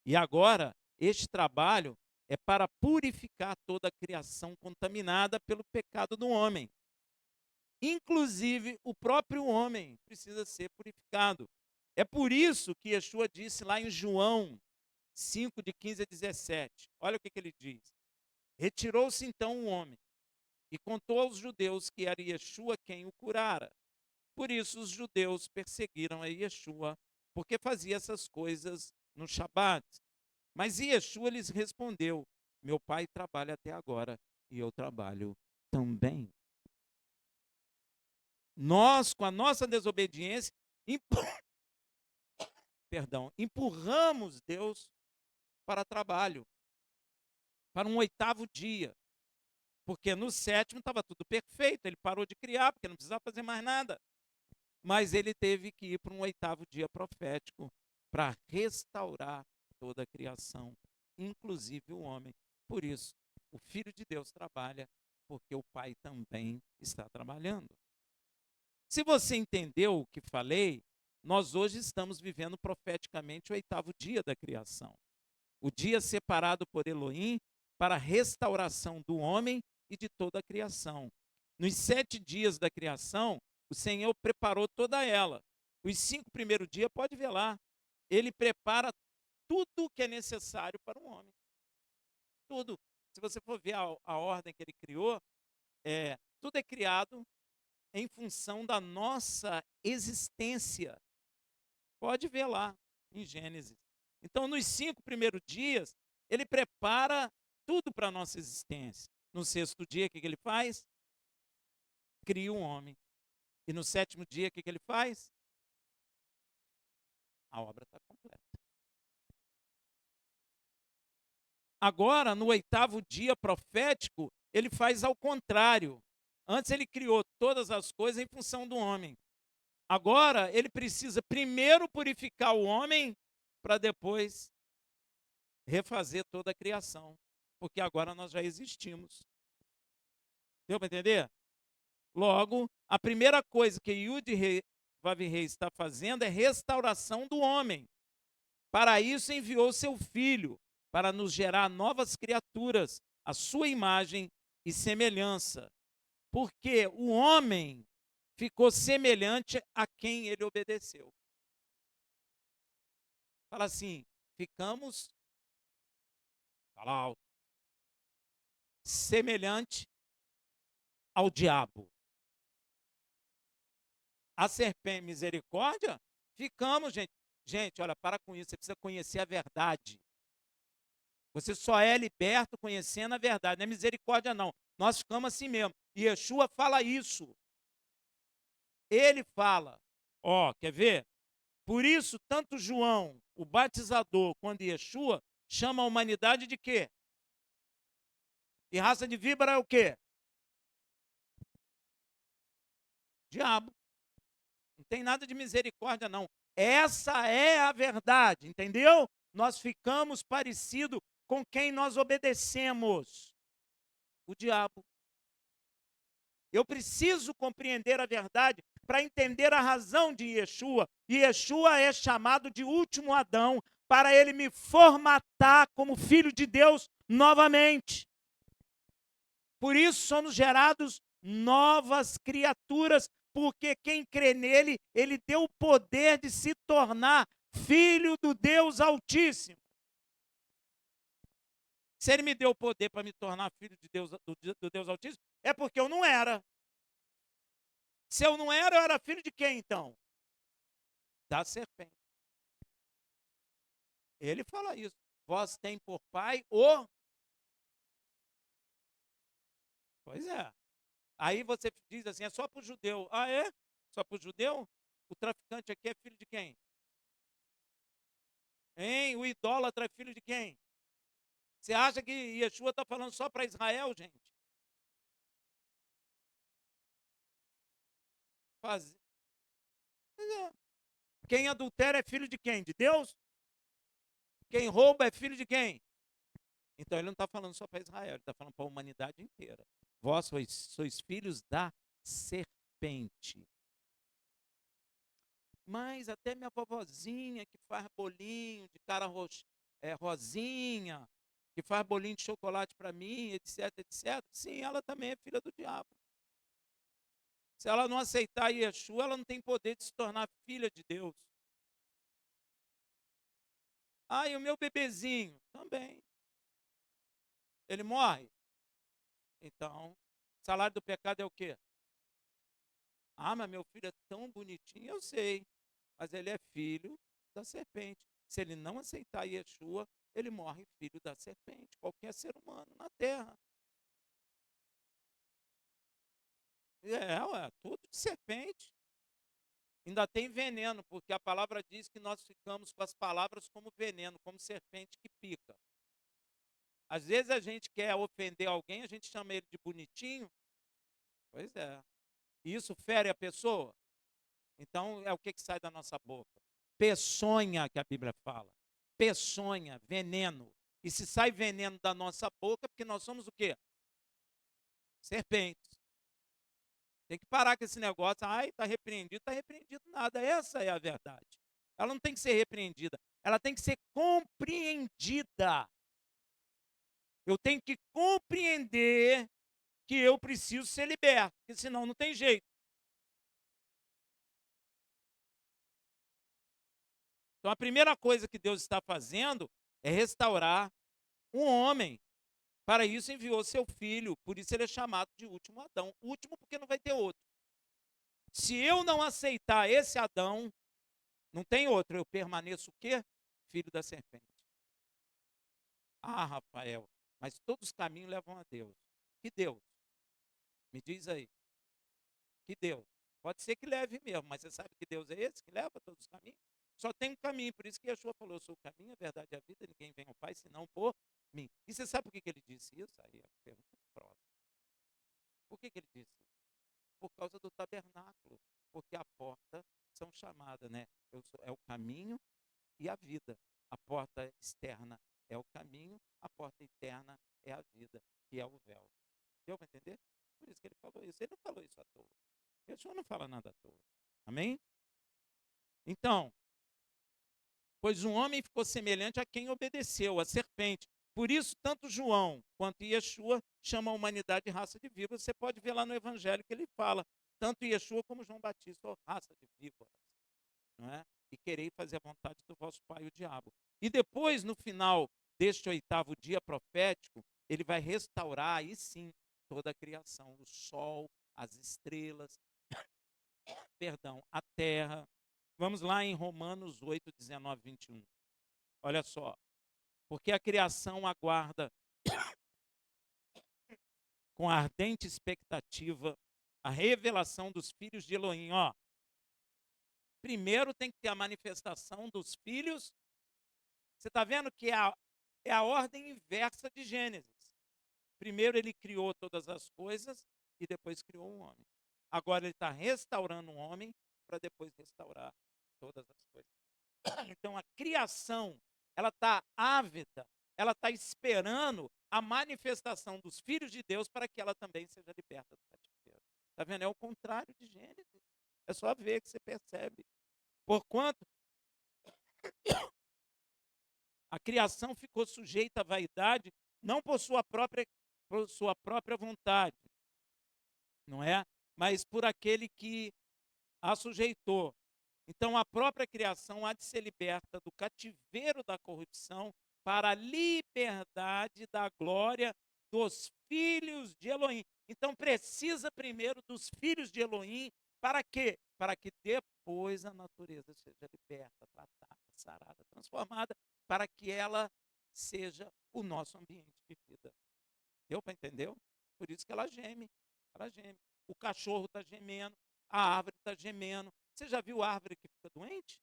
E agora, este trabalho é para purificar toda a criação contaminada pelo pecado do homem. Inclusive, o próprio homem precisa ser purificado. É por isso que Yeshua disse lá em João 5, de 15 a 17. Olha o que ele diz. Retirou-se então o homem e contou aos judeus que era Yeshua quem o curara. Por isso os judeus perseguiram a Yeshua, porque fazia essas coisas no Shabat. Mas Yeshua lhes respondeu: meu pai trabalha até agora e eu trabalho também. Nós, com a nossa desobediência, empurramos Deus para trabalho, para um 8º dia. Porque no 7º estava tudo perfeito, ele parou de criar, porque não precisava fazer mais nada. Mas ele teve que ir para um 8º dia profético para restaurar toda a criação, inclusive o homem. Por isso, o Filho de Deus trabalha, porque o Pai também está trabalhando. Se você entendeu o que falei, nós hoje estamos vivendo profeticamente o 8º dia da criação. O dia separado por Elohim para a restauração do homem e de toda a criação. Nos 7 dias da criação, o Senhor preparou toda ela. Os 5 primeiros dias, pode ver lá, ele prepara tudo o que é necessário para o homem. Tudo. Se você for ver a ordem que ele criou, tudo é criado em função da nossa existência. Pode ver lá em Gênesis. Então, nos 5 primeiros dias, ele prepara tudo para a nossa existência. No 6º dia, o que ele faz? Cria um homem. E no 7º dia, o que ele faz? A obra está completa. Agora, no 8º dia profético, ele faz ao contrário. Antes ele criou todas as coisas em função do homem. Agora, ele precisa primeiro purificar o homem para depois refazer toda a criação, porque agora nós já existimos. Deu para entender? Logo, a primeira coisa que Yud Vav Rei está fazendo é restauração do homem. Para isso enviou seu filho, para nos gerar novas criaturas, a sua imagem e semelhança. Porque o homem ficou semelhante a quem ele obedeceu. Fala assim, ficamos, fala alto, semelhante ao diabo. A serpente, misericórdia, ficamos, gente. Gente, olha, para com isso, você precisa conhecer a verdade. Você só é liberto conhecendo a verdade, não é misericórdia não. Nós ficamos assim mesmo. E Yeshua fala isso. Ele fala, ó, quer ver? Por isso, tanto João, o batizador, quanto Yeshua, chama a humanidade de quê? E raça de víbora é o quê? Diabo. Não tem nada de misericórdia, não. Essa é a verdade, entendeu? Nós ficamos parecidos com quem nós obedecemos. O diabo. Eu preciso compreender a verdade para entender a razão de Yeshua. E Yeshua é chamado de último Adão para ele me formatar como filho de Deus novamente. Por isso somos gerados novas criaturas, porque quem crê nele, ele deu o poder de se tornar filho do Deus Altíssimo. Se ele me deu o poder para me tornar filho de Deus, do Deus Altíssimo, é porque eu não era. Se eu não era, eu era filho de quem então? Da serpente. Ele fala isso. Vós tem por pai o... Pois é. Aí você diz assim, é só para o judeu. Ah, é? Só para o judeu? O traficante aqui é filho de quem? Hein? O idólatra é filho de quem? Você acha que Yeshua está falando só para Israel, gente? Faz... É. Quem adultera é filho de quem? De Deus? Quem rouba é filho de quem? Então ele não está falando só para Israel, ele está falando para a humanidade inteira. Vós sois filhos da serpente. Mas até minha vovozinha que faz bolinho de cara rosinha, que faz bolinho de chocolate para mim, etc, etc. Sim, ela também é filha do diabo. Se ela não aceitar Yeshua, ela não tem poder de se tornar filha de Deus. Ah, e o meu bebezinho também. Ele morre? Então, o salário do pecado é o quê? Ah, mas meu filho é tão bonitinho, eu sei. Mas ele é filho da serpente. Se ele não aceitar Yeshua, ele morre filho da serpente. Qualquer ser humano na terra. Ué, tudo de serpente. Ainda tem veneno, porque a palavra diz que nós ficamos com as palavras como veneno, como serpente que pica. Às vezes a gente quer ofender alguém, a gente chama ele de bonitinho. Pois é. E isso fere a pessoa. Então é o que sai da nossa boca? Peçonha, que a Bíblia fala. Peçonha, veneno. E se sai veneno da nossa boca, porque nós somos o quê? Serpentes. Tem que parar com esse negócio. Ai, está repreendido nada. Essa é a verdade. Ela não tem que ser repreendida. Ela tem que ser compreendida. Eu tenho que compreender que eu preciso ser liberto, porque senão não tem jeito. Então a primeira coisa que Deus está fazendo é restaurar um homem. Para isso enviou seu filho, por isso ele é chamado de último Adão. Último porque não vai ter outro. Se eu não aceitar esse Adão, não tem outro. Eu permaneço o quê? Filho da serpente. Ah, Rafael, mas todos os caminhos levam a Deus. Que Deus? Me diz aí. Que Deus? Pode ser que leve mesmo, mas você sabe que Deus é esse que leva todos os caminhos? Só tem um caminho, por isso que Yeshua falou, eu sou o caminho, a verdade e a vida, ninguém vem ao Pai senão por mim. E você sabe por que ele disse isso? Aí é a pergunta próxima. Por que ele disse isso? Por causa do tabernáculo, porque a porta são chamadas, né? É o caminho e a vida. A porta externa é o caminho, a porta eterna é a vida, que é o véu. Deu para entender? Por isso que ele falou isso. Ele não falou isso à toa. Yeshua não fala nada à toa. Amém? Então, pois um homem ficou semelhante a quem obedeceu, a serpente. Por isso, tanto João quanto Yeshua chamam a humanidade de raça de víboras. Você pode ver lá no Evangelho que ele fala, tanto Yeshua como João Batista, raça de víboras. Não é? E querei fazer a vontade do vosso pai, o diabo. E depois, no final deste 8º dia profético, ele vai restaurar, aí sim, toda a criação, o sol, as estrelas, perdão, a terra. Vamos lá em Romanos 8, 19, 21. Olha só. Porque a criação aguarda com ardente expectativa a revelação dos filhos de Elohim. Ó, primeiro tem que ter a manifestação dos filhos. Você está vendo que é a ordem inversa de Gênesis. Primeiro ele criou todas as coisas e depois criou um homem. Agora ele está restaurando um homem para depois restaurar todas as coisas. Então a criação, ela está ávida, ela está esperando a manifestação dos filhos de Deus para que ela também seja liberta do cativeiro. Está vendo? É o contrário de Gênesis. É só ver que você percebe. Porquanto a criação ficou sujeita à vaidade, não por sua própria vontade, não é? Mas por aquele que a sujeitou. Então, a própria criação há de ser liberta do cativeiro da corrupção para a liberdade da glória dos filhos de Elohim. Então, precisa primeiro dos filhos de Elohim, para quê? Para que depois a natureza seja liberta, tratada, sarada, transformada, para que ela seja o nosso ambiente de vida. Deu para entender? Por isso que ela geme. Ela geme. O cachorro está gemendo, a árvore está gemendo. Você já viu a árvore que fica doente?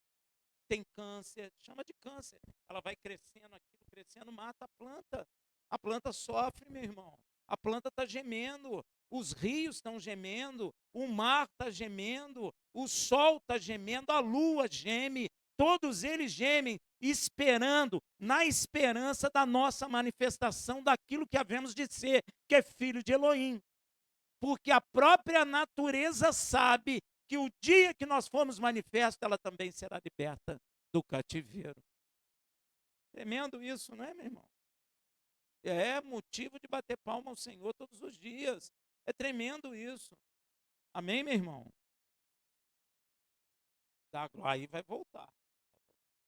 Tem câncer, chama de câncer. Ela vai crescendo, aquilo crescendo, mata a planta. A planta sofre, meu irmão. A planta está gemendo, os rios estão gemendo, o mar está gemendo, o sol está gemendo, a lua geme, todos eles gemem, esperando, na esperança da nossa manifestação daquilo que havemos de ser, que é filho de Elohim. Porque a própria natureza sabe que o dia que nós formos manifestos, ela também será liberta do cativeiro. Tremendo isso, não é, meu irmão? É motivo de bater palma ao Senhor todos os dias. É tremendo isso. Amém, meu irmão? Aí vai voltar.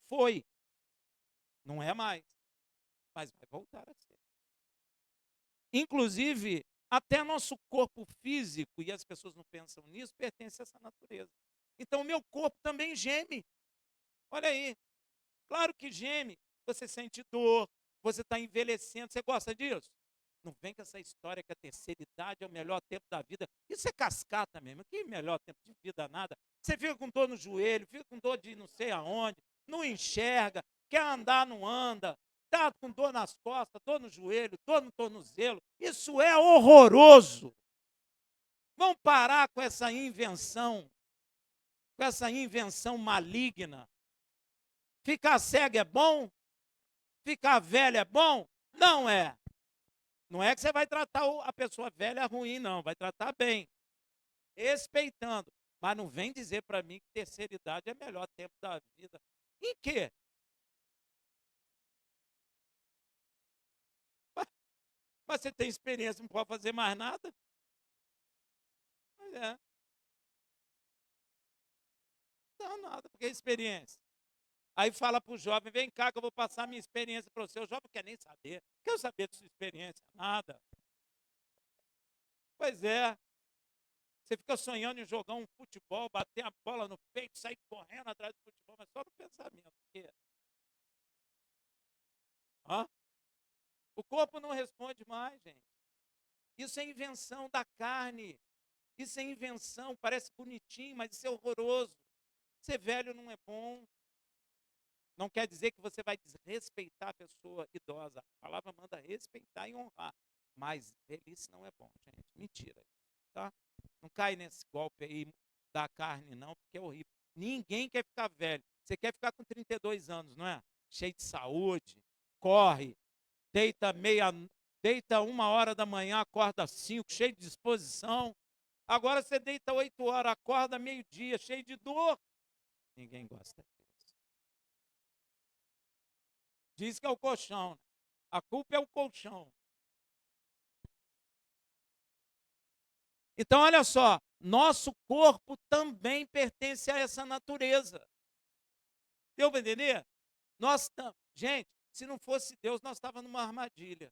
Foi. Não é mais. Mas vai voltar a ser. Inclusive, até nosso corpo físico, e as pessoas não pensam nisso, pertence a essa natureza. Então, o meu corpo também geme. Olha aí. Claro que geme. Você sente dor, você está envelhecendo. Você gosta disso? Não vem com essa história que a terceira idade é o melhor tempo da vida. Isso é cascata mesmo. Que melhor tempo de vida, nada. Você fica com dor no joelho, fica com dor de não sei aonde, não enxerga, quer andar, não anda, está com dor nas costas, dor no joelho, dor no tornozelo. Isso é horroroso. Vamos parar com essa invenção maligna. Ficar cego é bom? Ficar velho é bom? Não é. Não é que você vai tratar a pessoa velha ruim, não. Vai tratar bem, respeitando. Mas não vem dizer para mim que terceira idade é o melhor tempo da vida. Em quê? Mas você tem experiência, não pode fazer mais nada? Mas é. Não, nada, porque é experiência. Aí fala para o jovem, vem cá que eu vou passar minha experiência para você. O jovem não quer nem saber. Não quer saber de sua experiência, nada. Pois é. Você fica sonhando em jogar um futebol, bater a bola no peito, sair correndo atrás do futebol, mas só no pensamento. Porque, ó, o corpo não responde mais, gente. Isso é invenção da carne. Isso é invenção, parece bonitinho, mas isso é horroroso. Ser velho não é bom. Não quer dizer que você vai desrespeitar a pessoa idosa. A palavra manda respeitar e honrar. Mas velhice não é bom, gente. Mentira. Tá? Não cai nesse golpe aí da carne, não, porque é horrível. Ninguém quer ficar velho. Você quer ficar com 32 anos, não é? Cheio de saúde, corre, deita 1 hora da manhã, acorda às 5, cheio de disposição. Agora você deita 8 horas, acorda meio-dia, cheio de dor. Ninguém gosta disso. Diz que é o colchão, né? A culpa é o colchão. Então, olha só, nosso corpo também pertence a essa natureza. Deu para entender? Gente, se não fosse Deus, nós estávamos numa armadilha.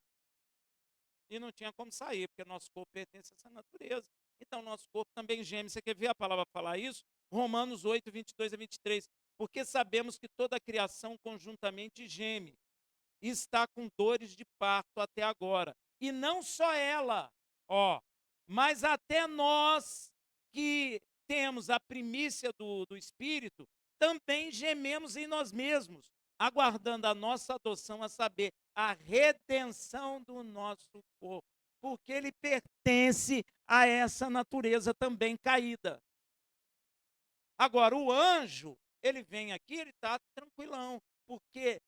E não tinha como sair, porque nosso corpo pertence a essa natureza. Então, nosso corpo também geme. Você quer ver a palavra falar isso? Romanos 8, 22 a 23. Porque sabemos que toda a criação conjuntamente geme e está com dores de parto até agora. E não só ela, mas até nós que temos a primícia do Espírito, também gememos em nós mesmos, aguardando a nossa adoção, a saber, a redenção do nosso corpo, porque ele pertence a essa natureza também caída. Agora, o anjo, ele vem aqui, ele está tranquilão, porque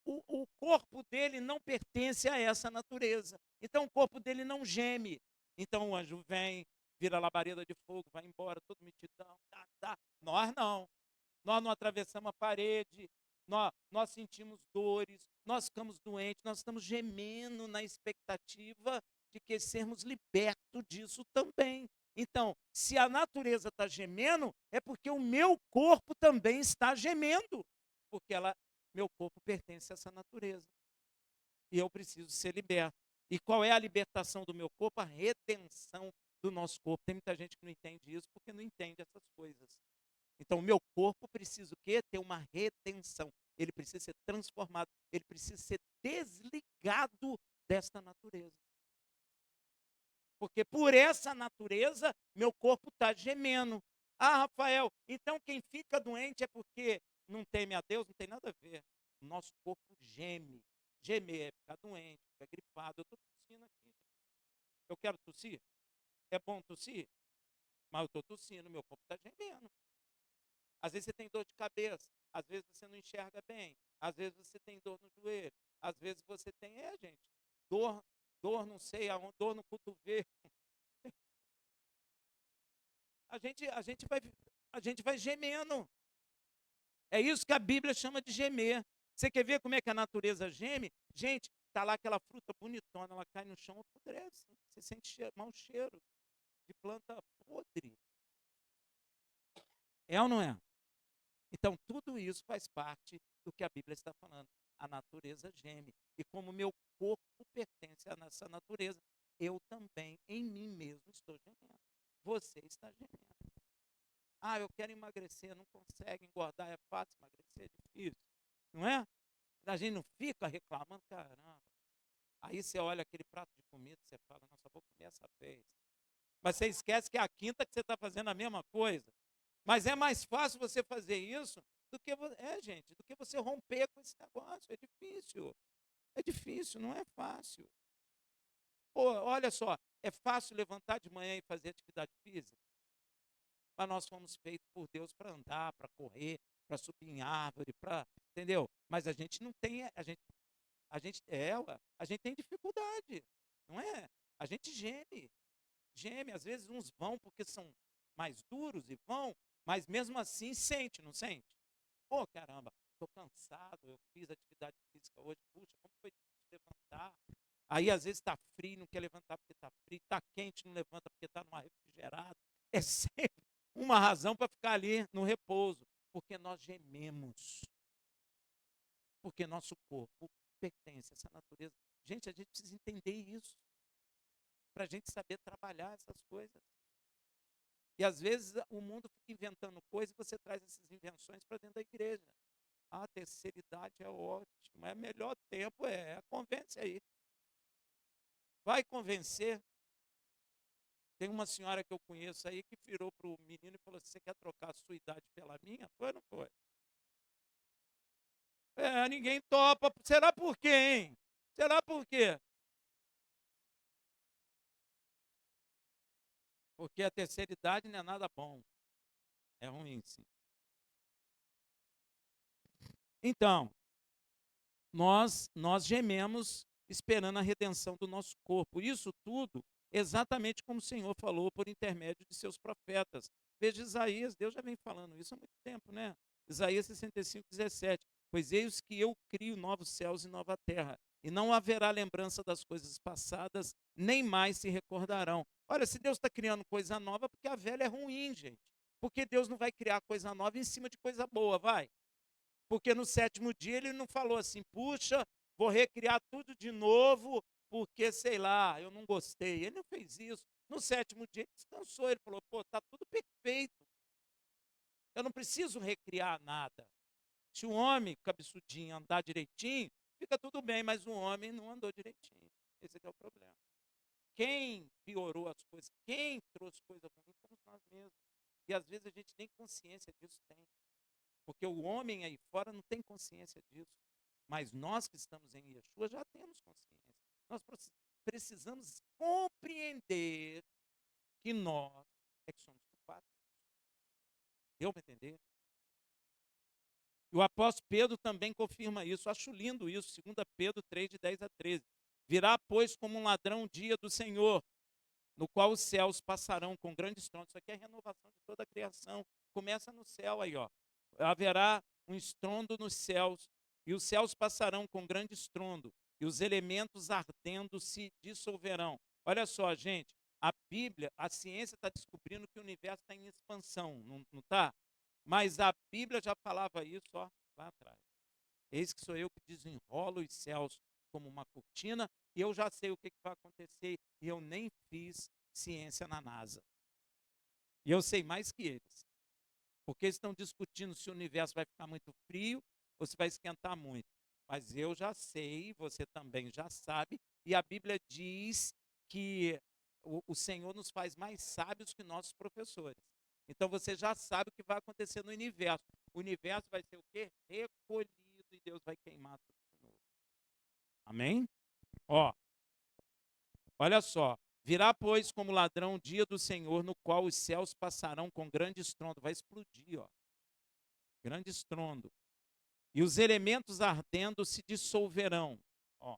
o corpo dele não pertence a essa natureza. Então, o corpo dele não geme. Então, o anjo vem, vira labareda de fogo, vai embora, todo metidão. Nós não. Nós não atravessamos a parede, nós sentimos dores, nós ficamos doentes, nós estamos gemendo na expectativa de que sermos libertos disso também. Então, se a natureza está gemendo, é porque o meu corpo também está gemendo, porque meu corpo pertence a essa natureza. E eu preciso ser liberto. E qual é a libertação do meu corpo? A redenção do nosso corpo. Tem muita gente que não entende isso porque não entende essas coisas. Então, o meu corpo precisa o quê? Ter uma redenção. Ele precisa ser transformado. Ele precisa ser desligado desta natureza. Porque por essa natureza, meu corpo está gemendo. Ah, Rafael, então quem fica doente é porque não teme a Deus? Não tem nada a ver. O nosso corpo geme. Gemer é ficar doente, ficar gripado. Eu estou tossindo aqui. Eu quero tossir? É bom tossir? Mas eu estou tossindo, meu corpo está gemendo. Às vezes você tem dor de cabeça, às vezes você não enxerga bem, às vezes você tem dor no joelho, às vezes você tem, gente, dor não sei aonde, dor no cotovelo. A gente vai gemendo. É isso que a Bíblia chama de gemer. Você quer ver como é que a natureza geme? Gente, tá lá aquela fruta bonitona, ela cai no chão, apodrece. Você sente mau cheiro de planta podre. É ou não é? Então, tudo isso faz parte do que a Bíblia está falando. A natureza geme. E como meu corpo pertence a essa natureza, eu também, em mim mesmo, estou gemendo. Você está gemendo. Ah, eu quero emagrecer, não consegue engordar, é fácil emagrecer, é difícil. Não é? A gente não fica reclamando, caramba. Aí você olha aquele prato de comida, você fala, nossa, vou comer essa vez. Mas você esquece que é a quinta que você está fazendo a mesma coisa. Mas é mais fácil você fazer isso do que, gente, do que você romper com esse negócio. É difícil. É difícil, não é fácil. Pô, olha só, é fácil levantar de manhã e fazer atividade física? Mas nós fomos feitos por Deus para andar, para correr, para subir em árvore, entendeu? Mas a gente não tem, a gente tem dificuldade, não é? A gente geme, às vezes uns vão porque são mais duros e vão, mas mesmo assim sente, não sente? Pô, caramba, estou cansado, eu fiz atividade física hoje, puxa, como foi difícil levantar? Aí às vezes está frio, não quer levantar porque está frio, está quente, não levanta porque está numa refrigerada. É sempre uma razão para ficar ali no repouso, porque nós gememos, porque nosso corpo pertence a essa natureza. Gente, a gente precisa entender isso, para a gente saber trabalhar essas coisas. E às vezes o mundo fica inventando coisas e você traz essas invenções para dentro da igreja. A terceira idade é ótimo, é melhor tempo, convence aí. Vai convencer. Tem uma senhora que eu conheço aí que virou para o menino e falou: você quer trocar a sua idade pela minha? Foi ou não foi? Ninguém topa. Será por quê, hein? Será por quê? Porque a terceira idade não é nada bom. É ruim, sim. Então, nós gememos esperando a redenção do nosso corpo. Isso tudo exatamente como o Senhor falou por intermédio de seus profetas. Veja Isaías, Deus já vem falando isso há muito tempo, né? Isaías 65:17. Pois eis que eu crio novos céus e nova terra, e não haverá lembrança das coisas passadas, nem mais se recordarão. Olha, se Deus está criando coisa nova, porque a velha é ruim, gente. Porque Deus não vai criar coisa nova em cima de coisa boa, vai? Porque no sétimo dia ele não falou assim, puxa, vou recriar tudo de novo, porque sei lá, eu não gostei. Ele não fez isso. No sétimo dia ele descansou, ele falou, pô, tá tudo perfeito. Eu não preciso recriar nada. Se o homem cabeçudinho andar direitinho, fica tudo bem, mas o homem não andou direitinho. Esse é o problema. Quem piorou as coisas, quem trouxe coisa ruim, fomos nós mesmos. E às vezes a gente nem consciência disso tem. Porque o homem aí fora não tem consciência disso. Mas nós que estamos em Yeshua já temos consciência. Nós precisamos compreender que nós é que somos culpados. Deu para entender? E o apóstolo Pedro também confirma isso. Acho lindo isso. 2 Pedro 3, de 10 a 13. Virá, pois, como um ladrão o dia do Senhor, no qual os céus passarão com grande estrondo. Isso aqui é a renovação de toda a criação. Começa no céu aí, ó. Haverá um estrondo nos céus, e os céus passarão com grande estrondo, e os elementos ardendo se dissolverão. Olha só, gente, a Bíblia, a ciência está descobrindo que o universo está em expansão, não está? Mas a Bíblia já falava isso, ó, lá atrás. Eis que sou eu que desenrolo os céus como uma cortina, e eu já sei o que vai acontecer, e eu nem fiz ciência na NASA. E eu sei mais que eles. Porque eles estão discutindo se o universo vai ficar muito frio ou se vai esquentar muito. Mas eu já sei, você também já sabe, e a Bíblia diz que o Senhor nos faz mais sábios que nossos professores. Então você já sabe o que vai acontecer no universo. O universo vai ser o quê? Recolhido e Deus vai queimar tudo de novo. Amém? Ó, olha só. Virá, pois, como ladrão o dia do Senhor, no qual os céus passarão com grande estrondo. Vai explodir, ó. Grande estrondo. E os elementos ardendo se dissolverão. Ó.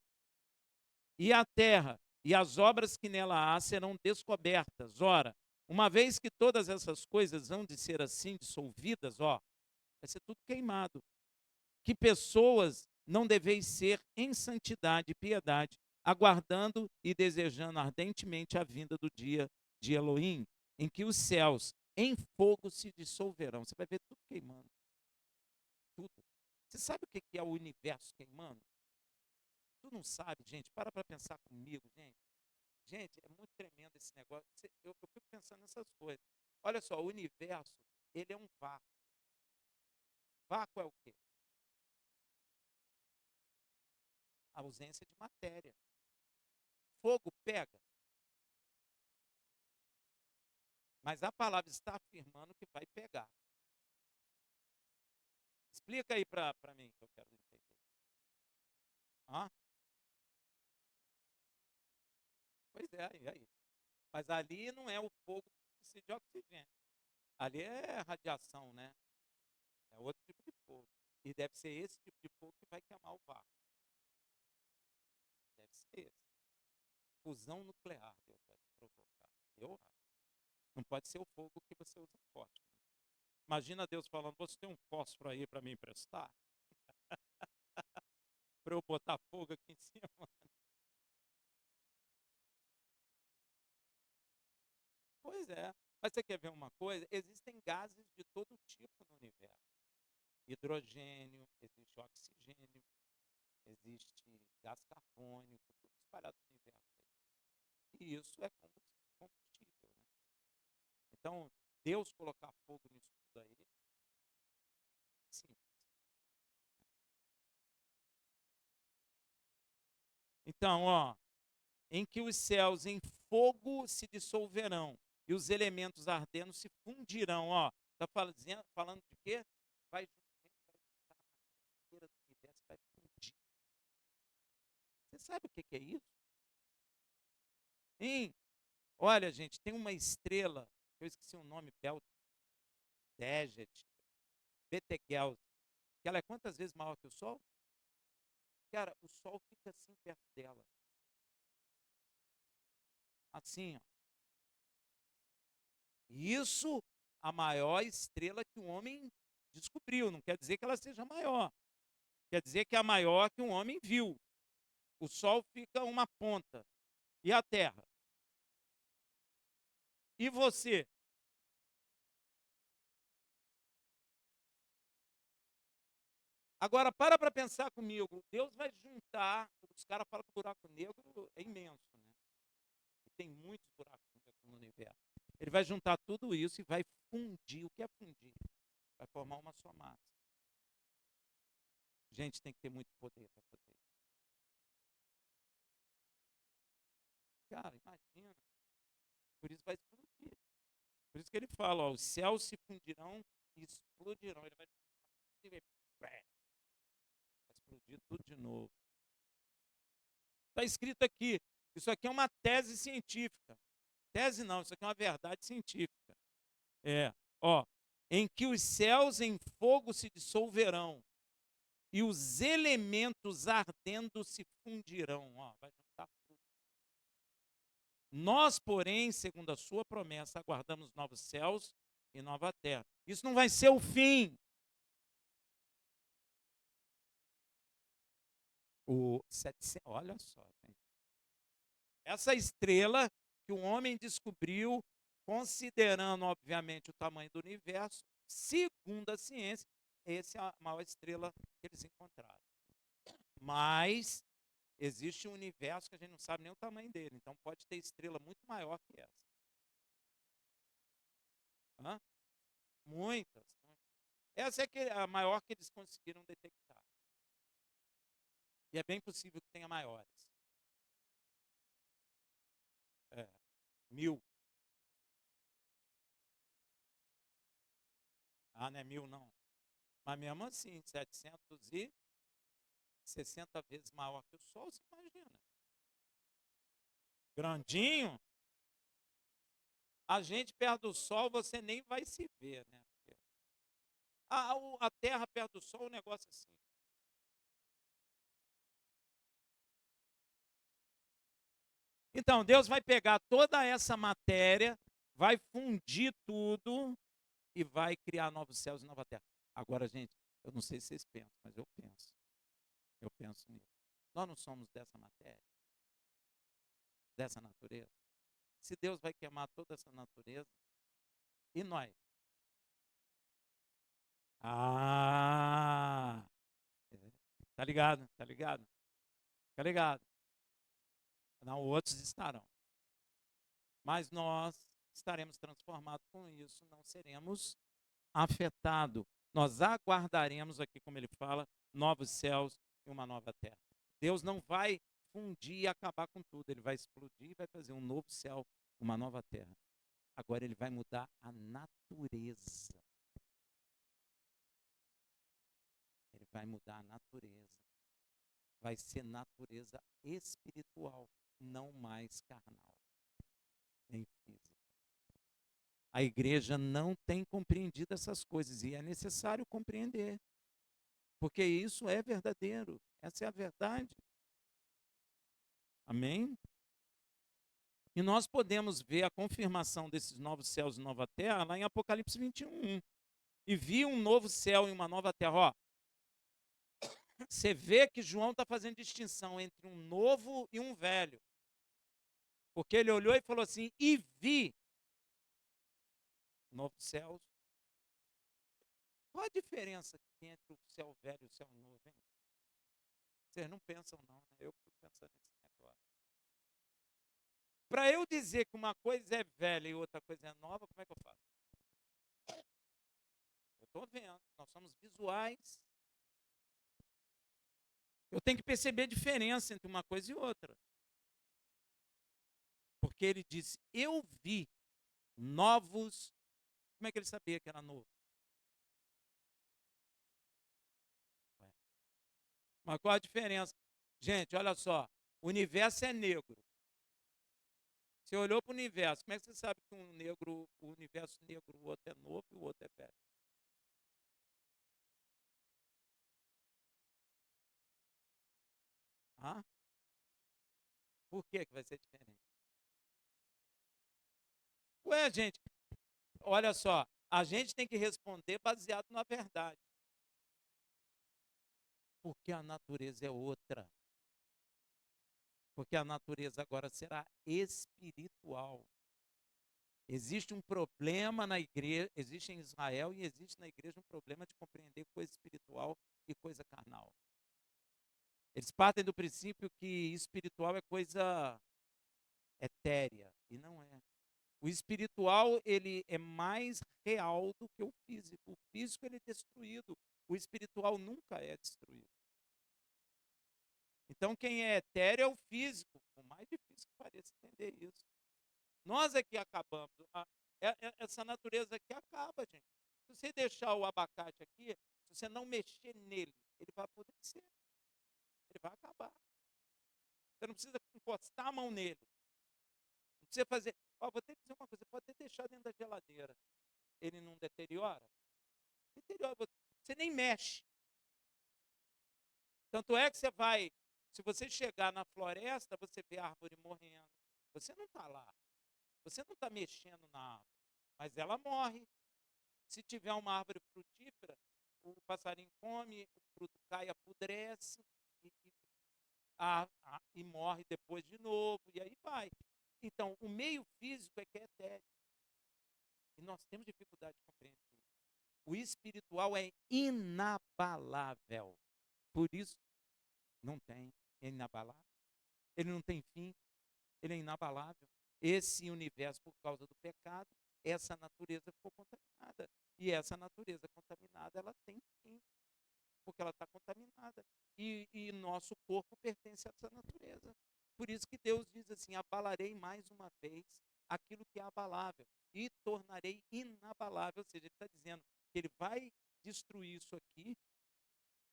E a terra e as obras que nela há serão descobertas. Ora, uma vez que todas essas coisas hão de ser assim dissolvidas, ó, vai ser tudo queimado. Que pessoas não deveis ser em santidade e piedade, aguardando e desejando ardentemente a vinda do dia de Elohim, em que os céus em fogo se dissolverão. Você vai ver tudo queimando. Tudo. Você sabe o que é o universo queimando? Tu não sabe, gente? Para pensar comigo, gente. Gente, é muito tremendo esse negócio. Eu fico pensando nessas coisas. Olha só, o universo, ele é um vácuo. Vácuo é o quê? A ausência de matéria. Fogo pega. Mas a palavra está afirmando que vai pegar. Explica aí para mim que eu quero entender. Ah? Pois é, e aí? Mas ali não é o fogo que precisa de oxigênio. Ali é radiação, né? É outro tipo de fogo. E deve ser esse tipo de fogo que vai queimar o vácuo. Deve ser esse. Fusão nuclear Deus vai provocar. Eu acho. Não pode ser o fogo que você usa forte. Né? Imagina Deus falando, você tem um fósforo aí para me emprestar? Para eu botar fogo aqui em cima? Pois é. Mas você quer ver uma coisa? Existem gases de todo tipo no universo. Hidrogênio, existe oxigênio, existe gás carbônico, tudo espalhado no universo. E isso é combustível. Né? Então, Deus colocar fogo nisso tudo aí, sim. Então, ó, em que os céus em fogo se dissolverão e os elementos ardendo se fundirão, ó. Está falando de quê? Vai juntar a matéria do universo, vai fundir. Você sabe o que é isso? Hein? Olha, gente, tem uma estrela, eu esqueci o nome, Dejet, Betelgeuse, que ela é quantas vezes maior que o Sol? Cara, o sol fica assim perto dela. Assim, ó. Isso a maior estrela que o homem descobriu. Não quer dizer que ela seja maior. Quer dizer que é a maior que um homem viu. O sol fica uma ponta. E a Terra? E você? Agora, para pensar comigo. Deus vai juntar. Os caras falam que o buraco negro é imenso, né? E tem muitos buracos negros no universo. Ele vai juntar tudo isso e vai fundir. O que é fundir? Vai formar uma só massa. Gente, tem que ter muito poder para fazer isso. Cara, imagina. Por isso vai explodir. Por isso que ele fala, ó, os céus se fundirão e explodirão. Ele vai explodir tudo de novo. Está escrito aqui, isso aqui é uma tese científica. Tese não, isso aqui é uma verdade científica. Ó, em que os céus em fogo se dissolverão e os elementos ardendo se fundirão. Ó, vai juntar tudo. Nós, porém, segundo a sua promessa, aguardamos novos céus e nova terra. Isso não vai ser o fim. O 700, olha só, gente. Essa estrela que o homem descobriu, considerando, obviamente, o tamanho do universo, segundo a ciência, essa é a maior estrela que eles encontraram. Mas existe um universo que a gente não sabe nem o tamanho dele, então pode ter estrela muito maior que essa. Hã? Muitas. Essa é a maior que eles conseguiram detectar. E é bem possível que tenha maiores. 1000. Ah, não é 1000 não. Mas mesmo assim, 760 vezes maior que o Sol, você imagina. Grandinho. A gente perto do Sol, você nem vai se ver, né? A Terra perto do Sol, um negócio assim. Então, Deus vai pegar toda essa matéria, vai fundir tudo e vai criar novos céus e nova terra. Agora, gente, eu não sei se vocês pensam, mas eu penso. Eu penso nisso. Nós não somos dessa matéria, dessa natureza. Se Deus vai queimar toda essa natureza, e nós? Ah! Tá ligado? Tá ligado? Tá ligado? Não, outros estarão. Mas nós estaremos transformados com isso, não seremos afetados. Nós aguardaremos aqui, como ele fala, novos céus e uma nova terra. Deus não vai fundir e acabar com tudo. Ele vai explodir e vai fazer um novo céu, uma nova terra. Agora ele vai mudar a natureza. Ele vai mudar a natureza. Vai ser natureza espiritual, não mais carnal, nem física. A igreja não tem compreendido essas coisas e é necessário compreender, porque isso é verdadeiro, essa é a verdade. Amém? E nós podemos ver a confirmação desses novos céus e nova terra lá em Apocalipse 21. E vi um novo céu e uma nova terra. Ó, você vê que João está fazendo distinção entre um novo e um velho. Porque ele olhou e falou assim: e vi novos céus. Qual a diferença que tem entre o céu velho e o céu novo, hein? Vocês não pensam, não, né? Eu fico pensando nesse negócio. Para eu dizer que uma coisa é velha e outra coisa é nova, como é que eu faço? Eu estou vendo, nós somos visuais. Eu tenho que perceber a diferença entre uma coisa e outra. Porque ele disse: eu vi novos. Como é que ele sabia que era novo? Mas qual a diferença? Gente, olha só. O universo é negro. Você olhou para o universo, como é que você sabe que o universo negro, o outro é novo e o outro é velho? Por que que vai ser diferente? Ué, gente, olha só, a gente tem que responder baseado na verdade. Porque a natureza é outra. Porque a natureza agora será espiritual. Existe um problema na igreja, existe em Israel e existe na igreja um problema de compreender coisa espiritual e coisa carnal. Eles partem do princípio que espiritual é coisa etérea, e não é. O espiritual, ele é mais real do que o físico. O físico, ele é destruído. O espiritual nunca é destruído. Então, quem é etéreo é o físico. Por mais difícil que pareça entender isso. Nós é que acabamos. Essa natureza aqui acaba, gente. Se você deixar o abacate aqui, se você não mexer nele, ele vai apodrecer. Ele vai acabar. Você não precisa encostar a mão nele. Não precisa fazer. Ó, vou ter que dizer uma coisa: pode até deixar dentro da geladeira. Ele não deteriora? Deteriora. Você nem mexe. Tanto é que você vai. Se você chegar na floresta, você vê a árvore morrendo. Você não está lá. Você não está mexendo na árvore. Mas ela morre. Se tiver uma árvore frutífera, o passarinho come, o fruto cai, apodrece e morre depois de novo, e aí vai. Então, o meio físico é que é etéreo. E nós temos dificuldade de compreender isso. O espiritual é inabalável. Por isso, não tem, é inabalável. Ele não tem fim, ele é inabalável. Esse universo, por causa do pecado, essa natureza ficou contaminada. E essa natureza contaminada, ela tem fim, porque ela está contaminada. E nosso corpo pertence a essa natureza. Por isso que Deus diz assim: abalarei mais uma vez aquilo que é abalável e tornarei inabalável. Ou seja, ele está dizendo que ele vai destruir isso aqui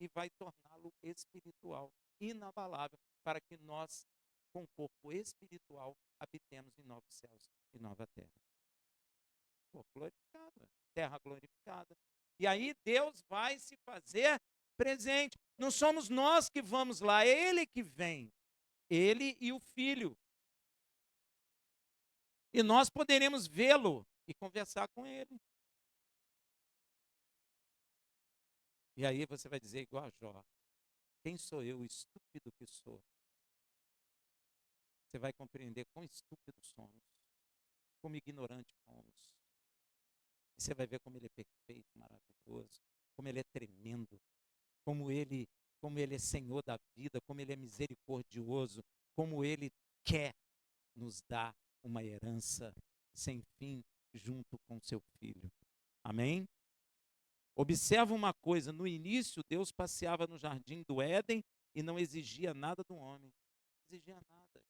e vai torná-lo espiritual, inabalável, para que nós, com o corpo espiritual, habitemos em novos céus e nova terra. Corpo glorificado, terra glorificada. E aí Deus vai se fazer presente. Não somos nós que vamos lá, é Ele que vem. Ele e o Filho. E nós poderemos vê-lo e conversar com Ele. E aí você vai dizer igual a Jó: quem sou eu, estúpido que sou? Você vai compreender quão estúpidos somos, como ignorantes somos. E você vai ver como Ele é perfeito, maravilhoso, como Ele é tremendo, como ele é Senhor da vida, como Ele é misericordioso, como Ele quer nos dar uma herança sem fim junto com seu Filho. Amém? Observa uma coisa: no início Deus passeava no jardim do Éden e não exigia nada do homem. Não exigia nada.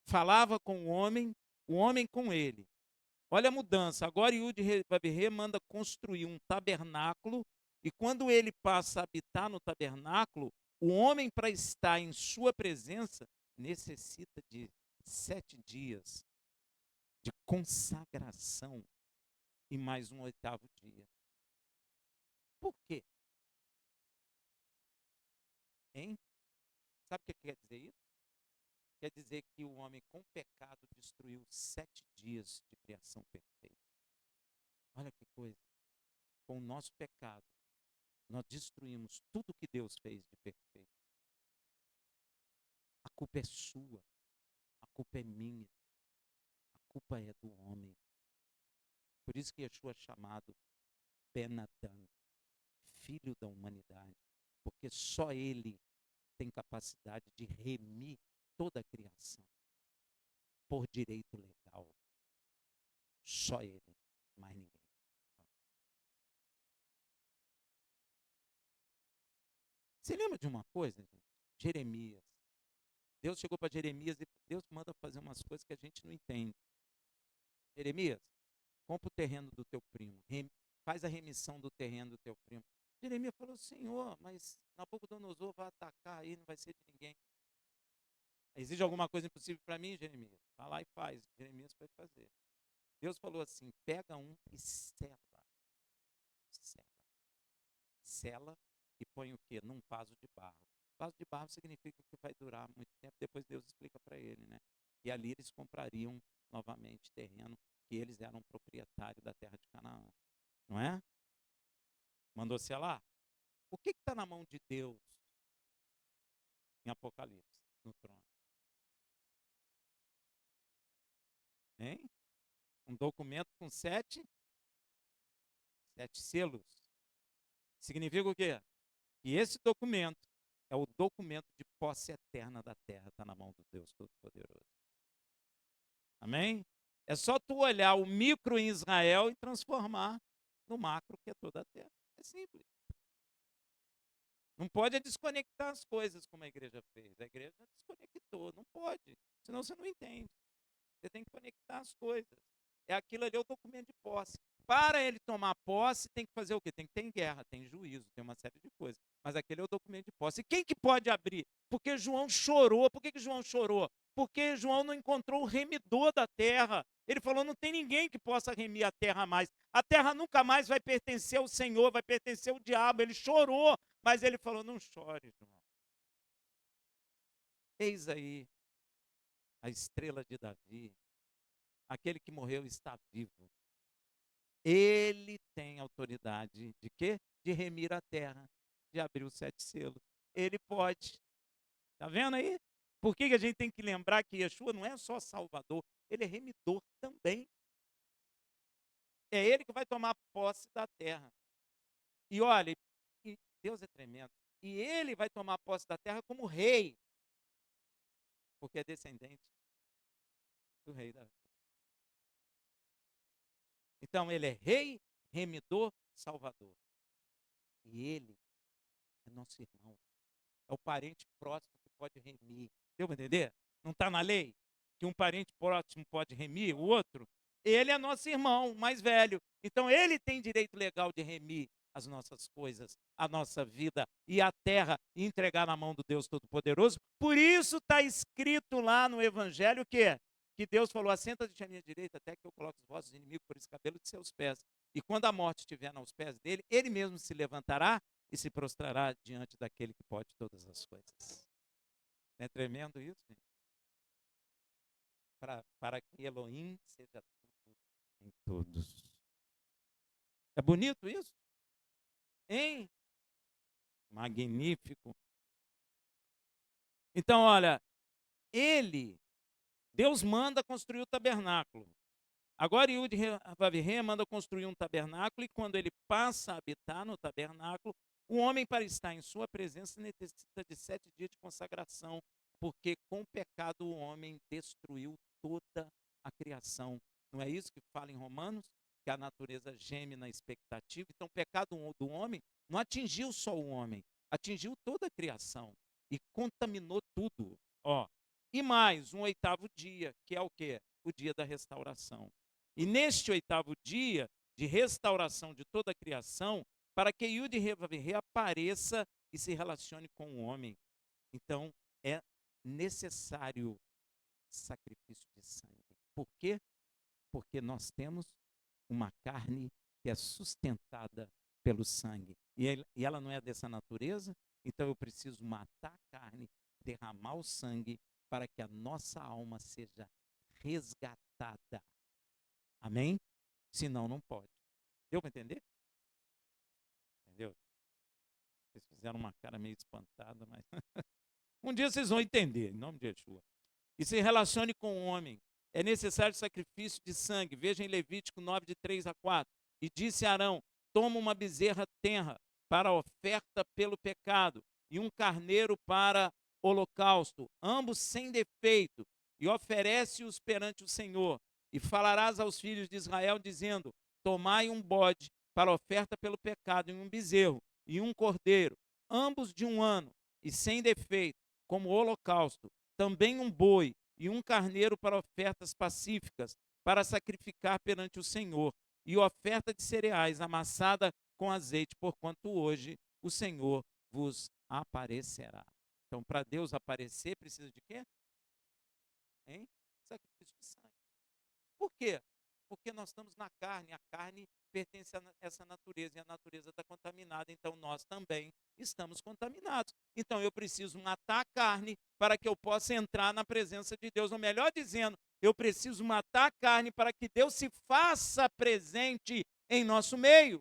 Falava com o homem com ele. Olha a mudança. Agora Yud Vavirê manda construir um tabernáculo, e quando ele passa a habitar no tabernáculo, o homem, para estar em sua presença, necessita de 7 dias de consagração e mais um 8º dia. Por quê? Hein? Sabe o que quer dizer isso? Quer dizer que o homem com pecado destruiu 7 dias de criação perfeita. Olha que coisa. Com o nosso pecado, nós destruímos tudo que Deus fez de perfeito. A culpa é sua, a culpa é minha, a culpa é do homem. Por isso que Yeshua é chamado Ben-Adán, filho da humanidade, porque só ele tem capacidade de remir toda a criação por direito legal. Só ele, mais ninguém. Você lembra de uma coisa, gente? Jeremias. Deus chegou para Jeremias e Deus manda fazer umas coisas que a gente não entende. Jeremias, compra o terreno do teu primo, faz a remissão do terreno do teu primo. Jeremias falou: Senhor, mas Nabucodonosor vai atacar aí, não vai ser de ninguém. Exige alguma coisa impossível para mim, Jeremias? Vai lá e faz. Jeremias foi fazer. Deus falou assim: pega um e sela. Sela. Sela e põe o quê? Num vaso de barro. Vaso de barro significa que vai durar muito tempo. Depois Deus explica para ele, né? E ali eles comprariam novamente terreno, que eles eram proprietários da terra de Canaã. Não é? Mandou selar? O que está na mão de Deus em Apocalipse, no trono? Hein? Um documento com sete selos. Significa o quê? Que esse documento é o documento de posse eterna da terra, está na mão do Deus Todo-Poderoso. Amém? É só tu olhar o micro em Israel e transformar no macro, que é toda a terra. É simples. Não pode desconectar as coisas como a igreja fez. A igreja desconectou. Não pode. Senão você não entende. Você tem que conectar as coisas. É aquilo ali, é o documento de posse. Para ele tomar posse, tem que fazer o quê? Tem que ter guerra, tem juízo, tem uma série de coisas. Mas aquele é o documento de posse. E quem que pode abrir? Porque João chorou. Por que João chorou? Porque João não encontrou o remidor da terra. Ele falou, não tem ninguém que possa remir a terra mais. A terra nunca mais vai pertencer ao Senhor, vai pertencer ao diabo. Ele chorou, mas ele falou, não chore, João. Eis aí a estrela de Davi. Aquele que morreu está vivo. Ele tem autoridade de quê? De remir a terra, de abrir os sete selos. Ele pode. Está vendo aí? Por que a gente tem que lembrar que Yeshua não é só Salvador, ele é remidor também. É ele que vai tomar posse da terra. E olha, Deus é tremendo. E ele vai tomar posse da terra como rei, porque é descendente do rei Davi. Então ele é rei, remidor, salvador. E ele é nosso irmão. É o parente próximo que pode remir. Deu para entender? Não está na lei que um parente próximo pode remir o outro? Ele é nosso irmão mais velho. Então ele tem direito legal de remir as nossas coisas, a nossa vida e a terra e entregar na mão do Deus Todo-Poderoso. Por isso está escrito lá no Evangelho que Deus falou, assenta-te à minha direita até que eu coloque os vossos inimigos por escabelo de seus pés. E quando a morte estiver aos pés dele, ele mesmo se levantará e se prostrará diante daquele que pode todas as coisas. Não é tremendo isso, gente? Para que Elohim seja tudo em todos. É bonito isso? Hein? Magnífico. Então, olha, Deus manda construir o tabernáculo. Agora Yud Vav manda construir um tabernáculo e quando ele passa a habitar no tabernáculo, o homem para estar em sua presença necessita de 7 dias de consagração, porque com o pecado o homem destruiu toda a criação. Não é isso que fala em Romanos? Que a natureza geme na expectativa. Então o pecado do homem não atingiu só o homem, atingiu toda a criação e contaminou tudo. Ó. E mais, um 8º dia, que é o quê? O dia da restauração. E neste 8º dia de restauração de toda a criação, para que Yud reapareça e se relacione com o homem. Então, é necessário sacrifício de sangue. Por quê? Porque nós temos uma carne que é sustentada pelo sangue. E ela não é dessa natureza, então eu preciso matar a carne, derramar o sangue, para que a nossa alma seja resgatada. Amém? Senão, não pode. Deu para entender? Entendeu? Vocês fizeram uma cara meio espantada, mas um dia vocês vão entender, em nome de Yeshua. E se relacione com o homem. É necessário sacrifício de sangue. Veja em Levítico 9, de 3 a 4. E disse Arão, toma uma bezerra tenra para oferta pelo pecado e um carneiro para holocausto, ambos sem defeito, e oferece-os perante o Senhor. E falarás aos filhos de Israel, dizendo, tomai um bode para oferta pelo pecado, e um bezerro, e um cordeiro, ambos de 1 ano, e sem defeito, como holocausto, também um boi e um carneiro para ofertas pacíficas, para sacrificar perante o Senhor, e oferta de cereais amassada com azeite, porquanto hoje o Senhor vos aparecerá. Então, para Deus aparecer, precisa de quê? Hein? Sacrifício de sangue. Por quê? Porque nós estamos na carne, a carne pertence a essa natureza e a natureza está contaminada, então nós também estamos contaminados. Então eu preciso matar a carne para que eu possa entrar na presença de Deus. Ou melhor dizendo, eu preciso matar a carne para que Deus se faça presente em nosso meio.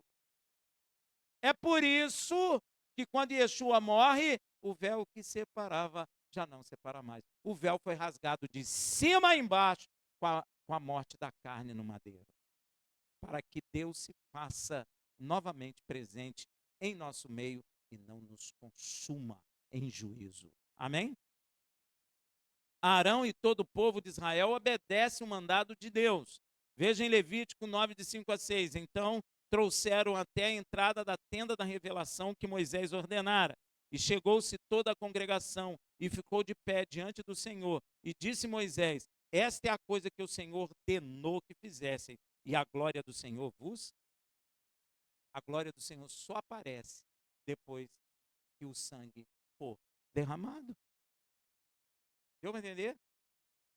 É por isso que quando Yeshua morre, o véu que separava já não separa mais. O véu foi rasgado de cima a embaixo com a morte da carne no madeiro. Para que Deus se faça novamente presente em nosso meio e não nos consuma em juízo. Amém? Arão e todo o povo de Israel obedece o mandado de Deus. Veja em Levítico 9, de 5 a 6. Então trouxeram até a entrada da tenda da revelação que Moisés ordenara. E chegou-se toda a congregação e ficou de pé diante do Senhor. E disse Moisés: esta é a coisa que o Senhor ordenou que fizessem. E a glória do Senhor a glória do Senhor só aparece depois que o sangue for derramado. Deu para entender?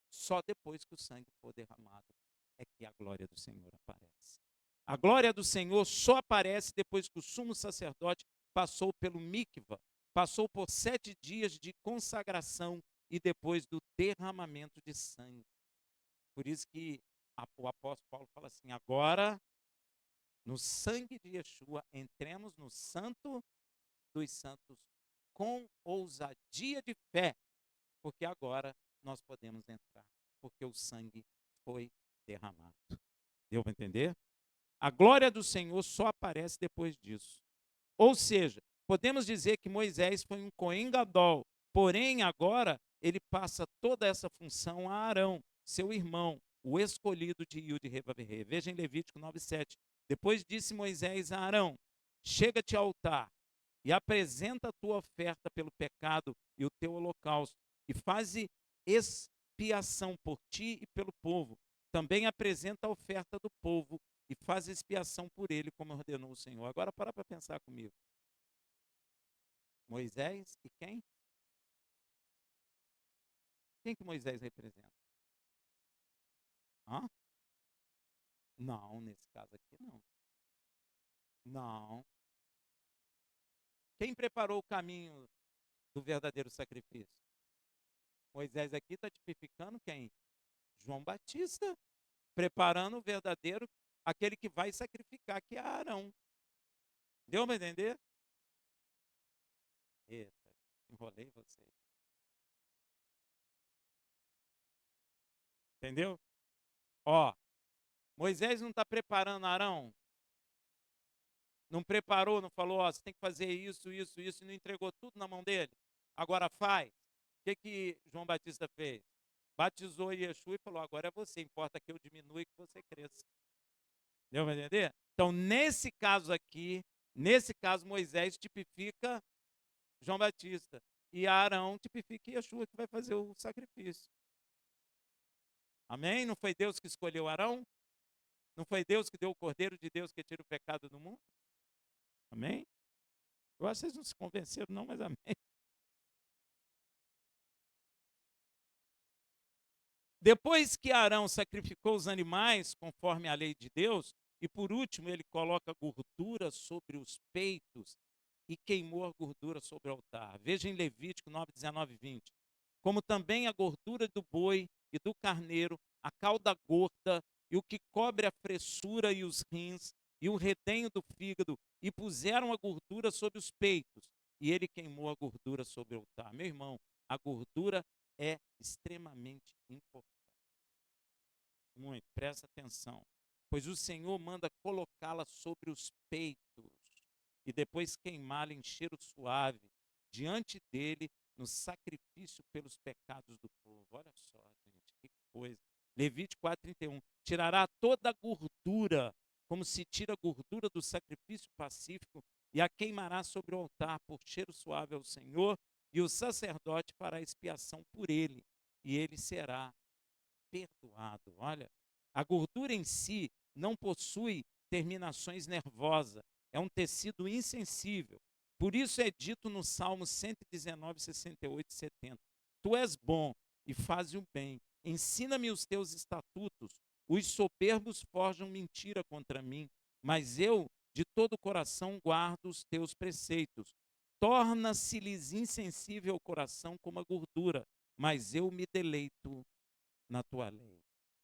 Só depois que o sangue for derramado é que a glória do Senhor aparece. A glória do Senhor só aparece depois que o sumo sacerdote passou pelo mikvah, passou por 7 dias de consagração e depois do derramamento de sangue. Por isso que o apóstolo Paulo fala assim: agora, no sangue de Yeshua, entremos no santo dos santos com ousadia de fé, porque agora nós podemos entrar, porque o sangue foi derramado. Deu para entender? A glória do Senhor só aparece depois disso. Ou seja, podemos dizer que Moisés foi um Cohen Gadol, porém agora ele passa toda essa função a Arão, seu irmão, o escolhido de Yud Revaverê. Veja em Levítico 9:7. Depois disse Moisés a Arão: chega-te ao altar e apresenta a tua oferta pelo pecado e o teu holocausto, e faze expiação por ti e pelo povo. Também apresenta a oferta do povo e faz expiação por ele, como ordenou o Senhor. Agora para pensar comigo. Moisés e quem? Quem que Moisés representa? Hã? Não, nesse caso aqui não. Não. Quem preparou o caminho do verdadeiro sacrifício? Moisés aqui está tipificando quem? João Batista, preparando o verdadeiro, aquele que vai sacrificar, que é Arão. Deu para entender? Eita, enrolei você. Entendeu? Ó, Moisés não está preparando Arão? Não preparou, não falou, ó, você tem que fazer isso, isso, isso, e não entregou tudo na mão dele? Agora faz. O que João Batista fez? Batizou Yeshua e falou, agora é você, importa que eu diminua e que você cresça. Deu para entender? Então, nesse caso aqui, Moisés tipifica João Batista. E Arão tipifica Yeshua, que vai fazer o sacrifício. Amém? Não foi Deus que escolheu Arão? Não foi Deus que deu o Cordeiro de Deus que tira o pecado do mundo? Amém? Eu acho que vocês não se convenceram, não, mas amém. Depois que Arão sacrificou os animais, conforme a lei de Deus, e por último ele coloca gordura sobre os peitos e queimou a gordura sobre o altar. Veja em Levítico 9, 19 e 20. Como também a gordura do boi e do carneiro, a cauda gorda e o que cobre a fressura e os rins, e o redenho do fígado, e puseram a gordura sobre os peitos, e ele queimou a gordura sobre o altar. Meu irmão, a gordura é extremamente importante. Muito, presta atenção. Pois o Senhor manda colocá-la sobre os peitos e depois queimá-la em cheiro suave diante dele no sacrifício pelos pecados do povo. Olha só, gente, que coisa. Levítico 4:31. Tirará toda a gordura, como se tira a gordura do sacrifício pacífico, e a queimará sobre o altar por cheiro suave ao Senhor, e o sacerdote fará expiação por ele, e ele será perdoado. Olha, a gordura em si não possui terminações nervosas, é um tecido insensível. Por isso é dito no Salmo 119, 68 e 70. Tu és bom e fazes o bem. Ensina-me os teus estatutos. Os soberbos forjam mentira contra mim, mas eu de todo o coração guardo os teus preceitos. Torna-se-lhes insensível o coração como a gordura, mas eu me deleito na tua lei.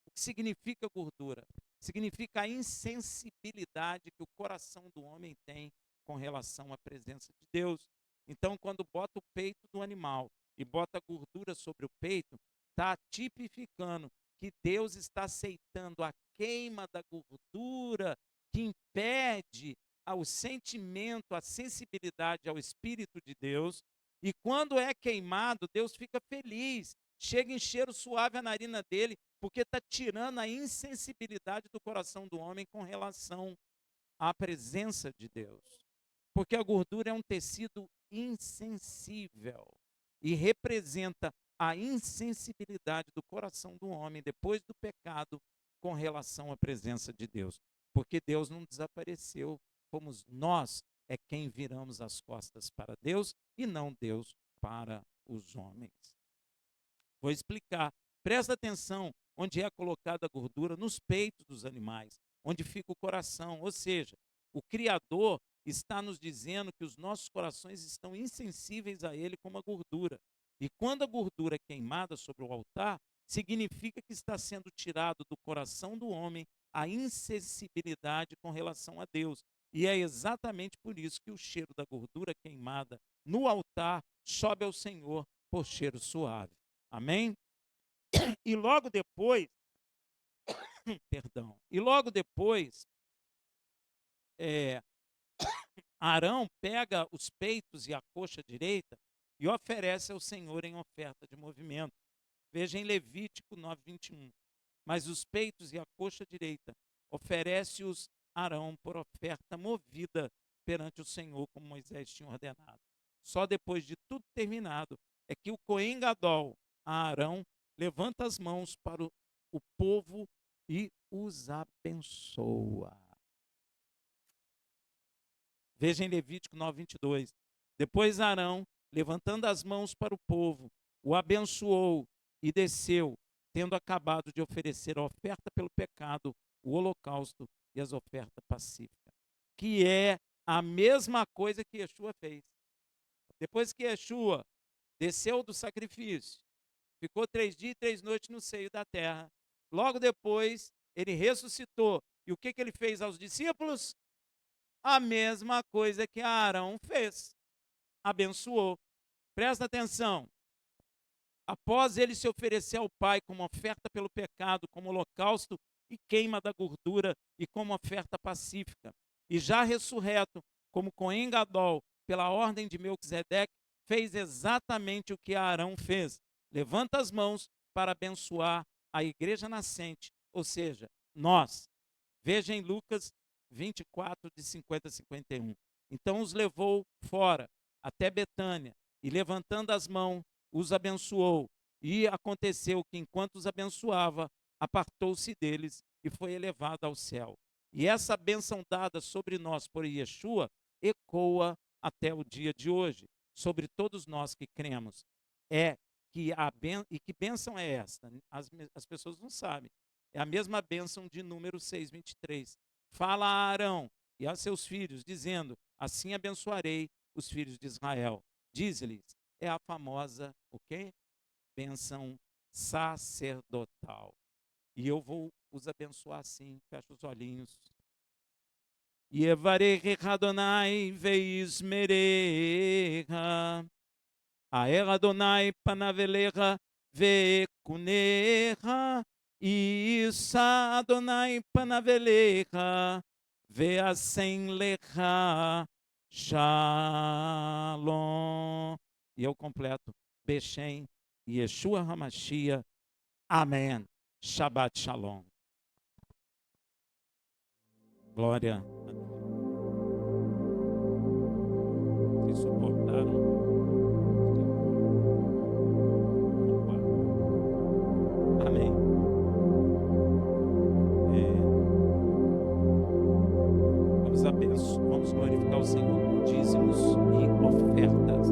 O que significa gordura? Significa a insensibilidade que o coração do homem tem com relação à presença de Deus. Então, quando bota o peito do animal e bota gordura sobre o peito, está tipificando que Deus está aceitando a queima da gordura que impede o sentimento, a sensibilidade ao Espírito de Deus. E quando é queimado, Deus fica feliz, chega em cheiro suave a narina dele, porque está tirando a insensibilidade do coração do homem com relação à presença de Deus. Porque a gordura é um tecido insensível e representa a insensibilidade do coração do homem depois do pecado com relação à presença de Deus. Porque Deus não desapareceu, fomos nós é quem viramos as costas para Deus e não Deus para os homens. Vou explicar. Presta atenção onde é colocada a gordura nos peitos dos animais, onde fica o coração. Ou seja, o Criador está nos dizendo que os nossos corações estão insensíveis a Ele como a gordura. E quando a gordura é queimada sobre o altar, significa que está sendo tirado do coração do homem a insensibilidade com relação a Deus. E é exatamente por isso que o cheiro da gordura queimada no altar sobe ao Senhor por cheiro suave. Amém? E logo depois, Arão pega os peitos e a coxa direita e oferece ao Senhor em oferta de movimento. Veja em Levítico 9:21. Mas os peitos e a coxa direita oferece-os Arão por oferta movida perante o Senhor, como Moisés tinha ordenado. Só depois de tudo terminado é que o Cohen Gadol, Arão, levanta as mãos para o povo e os abençoa. Veja em Levítico 9:22. Depois Arão, levantando as mãos para o povo, o abençoou e desceu, tendo acabado de oferecer a oferta pelo pecado, o holocausto e as ofertas pacíficas, que é a mesma coisa que Yeshua fez. Depois que Yeshua desceu do sacrifício, ficou 3 dias e 3 noites no seio da terra, logo depois ele ressuscitou. E o que ele fez aos discípulos? A mesma coisa que Arão fez, abençoou. Presta atenção. Após ele se oferecer ao Pai como oferta pelo pecado, como holocausto e queima da gordura e como oferta pacífica, e já ressurreto, como Cohen Gadol, pela ordem de Melquisedeque, fez exatamente o que Arão fez. Levanta as mãos para abençoar a igreja nascente, ou seja, nós. Veja em Lucas 24, de 50 a 51. Então os levou fora, até Betânia, e levantando as mãos, os abençoou. E aconteceu que, enquanto os abençoava, apartou-se deles e foi elevado ao céu. E essa bênção dada sobre nós por Yeshua ecoa até o dia de hoje, sobre todos nós que cremos. E que bênção é esta? As pessoas não sabem. É a mesma bênção de número 6:23. Fala a Arão e a seus filhos, dizendo: assim abençoarei os filhos de Israel. Diz-lhes, é a famosa, o quê? Bênção sacerdotal. E eu vou os abençoar assim, fecha os olhinhos. Yevarech Adonai veismerecha, aer Adonai panav elecha vekunecha, Isa Adonai panav elecha veasen lecha shalom. E eu completo, Bechem Yeshua HaMashiach, amém. Shabbat Shalom. Glória a Deus. Vocês suportaram? Opa. Amém. Vamos glorificar o Senhor com dízimos e ofertas.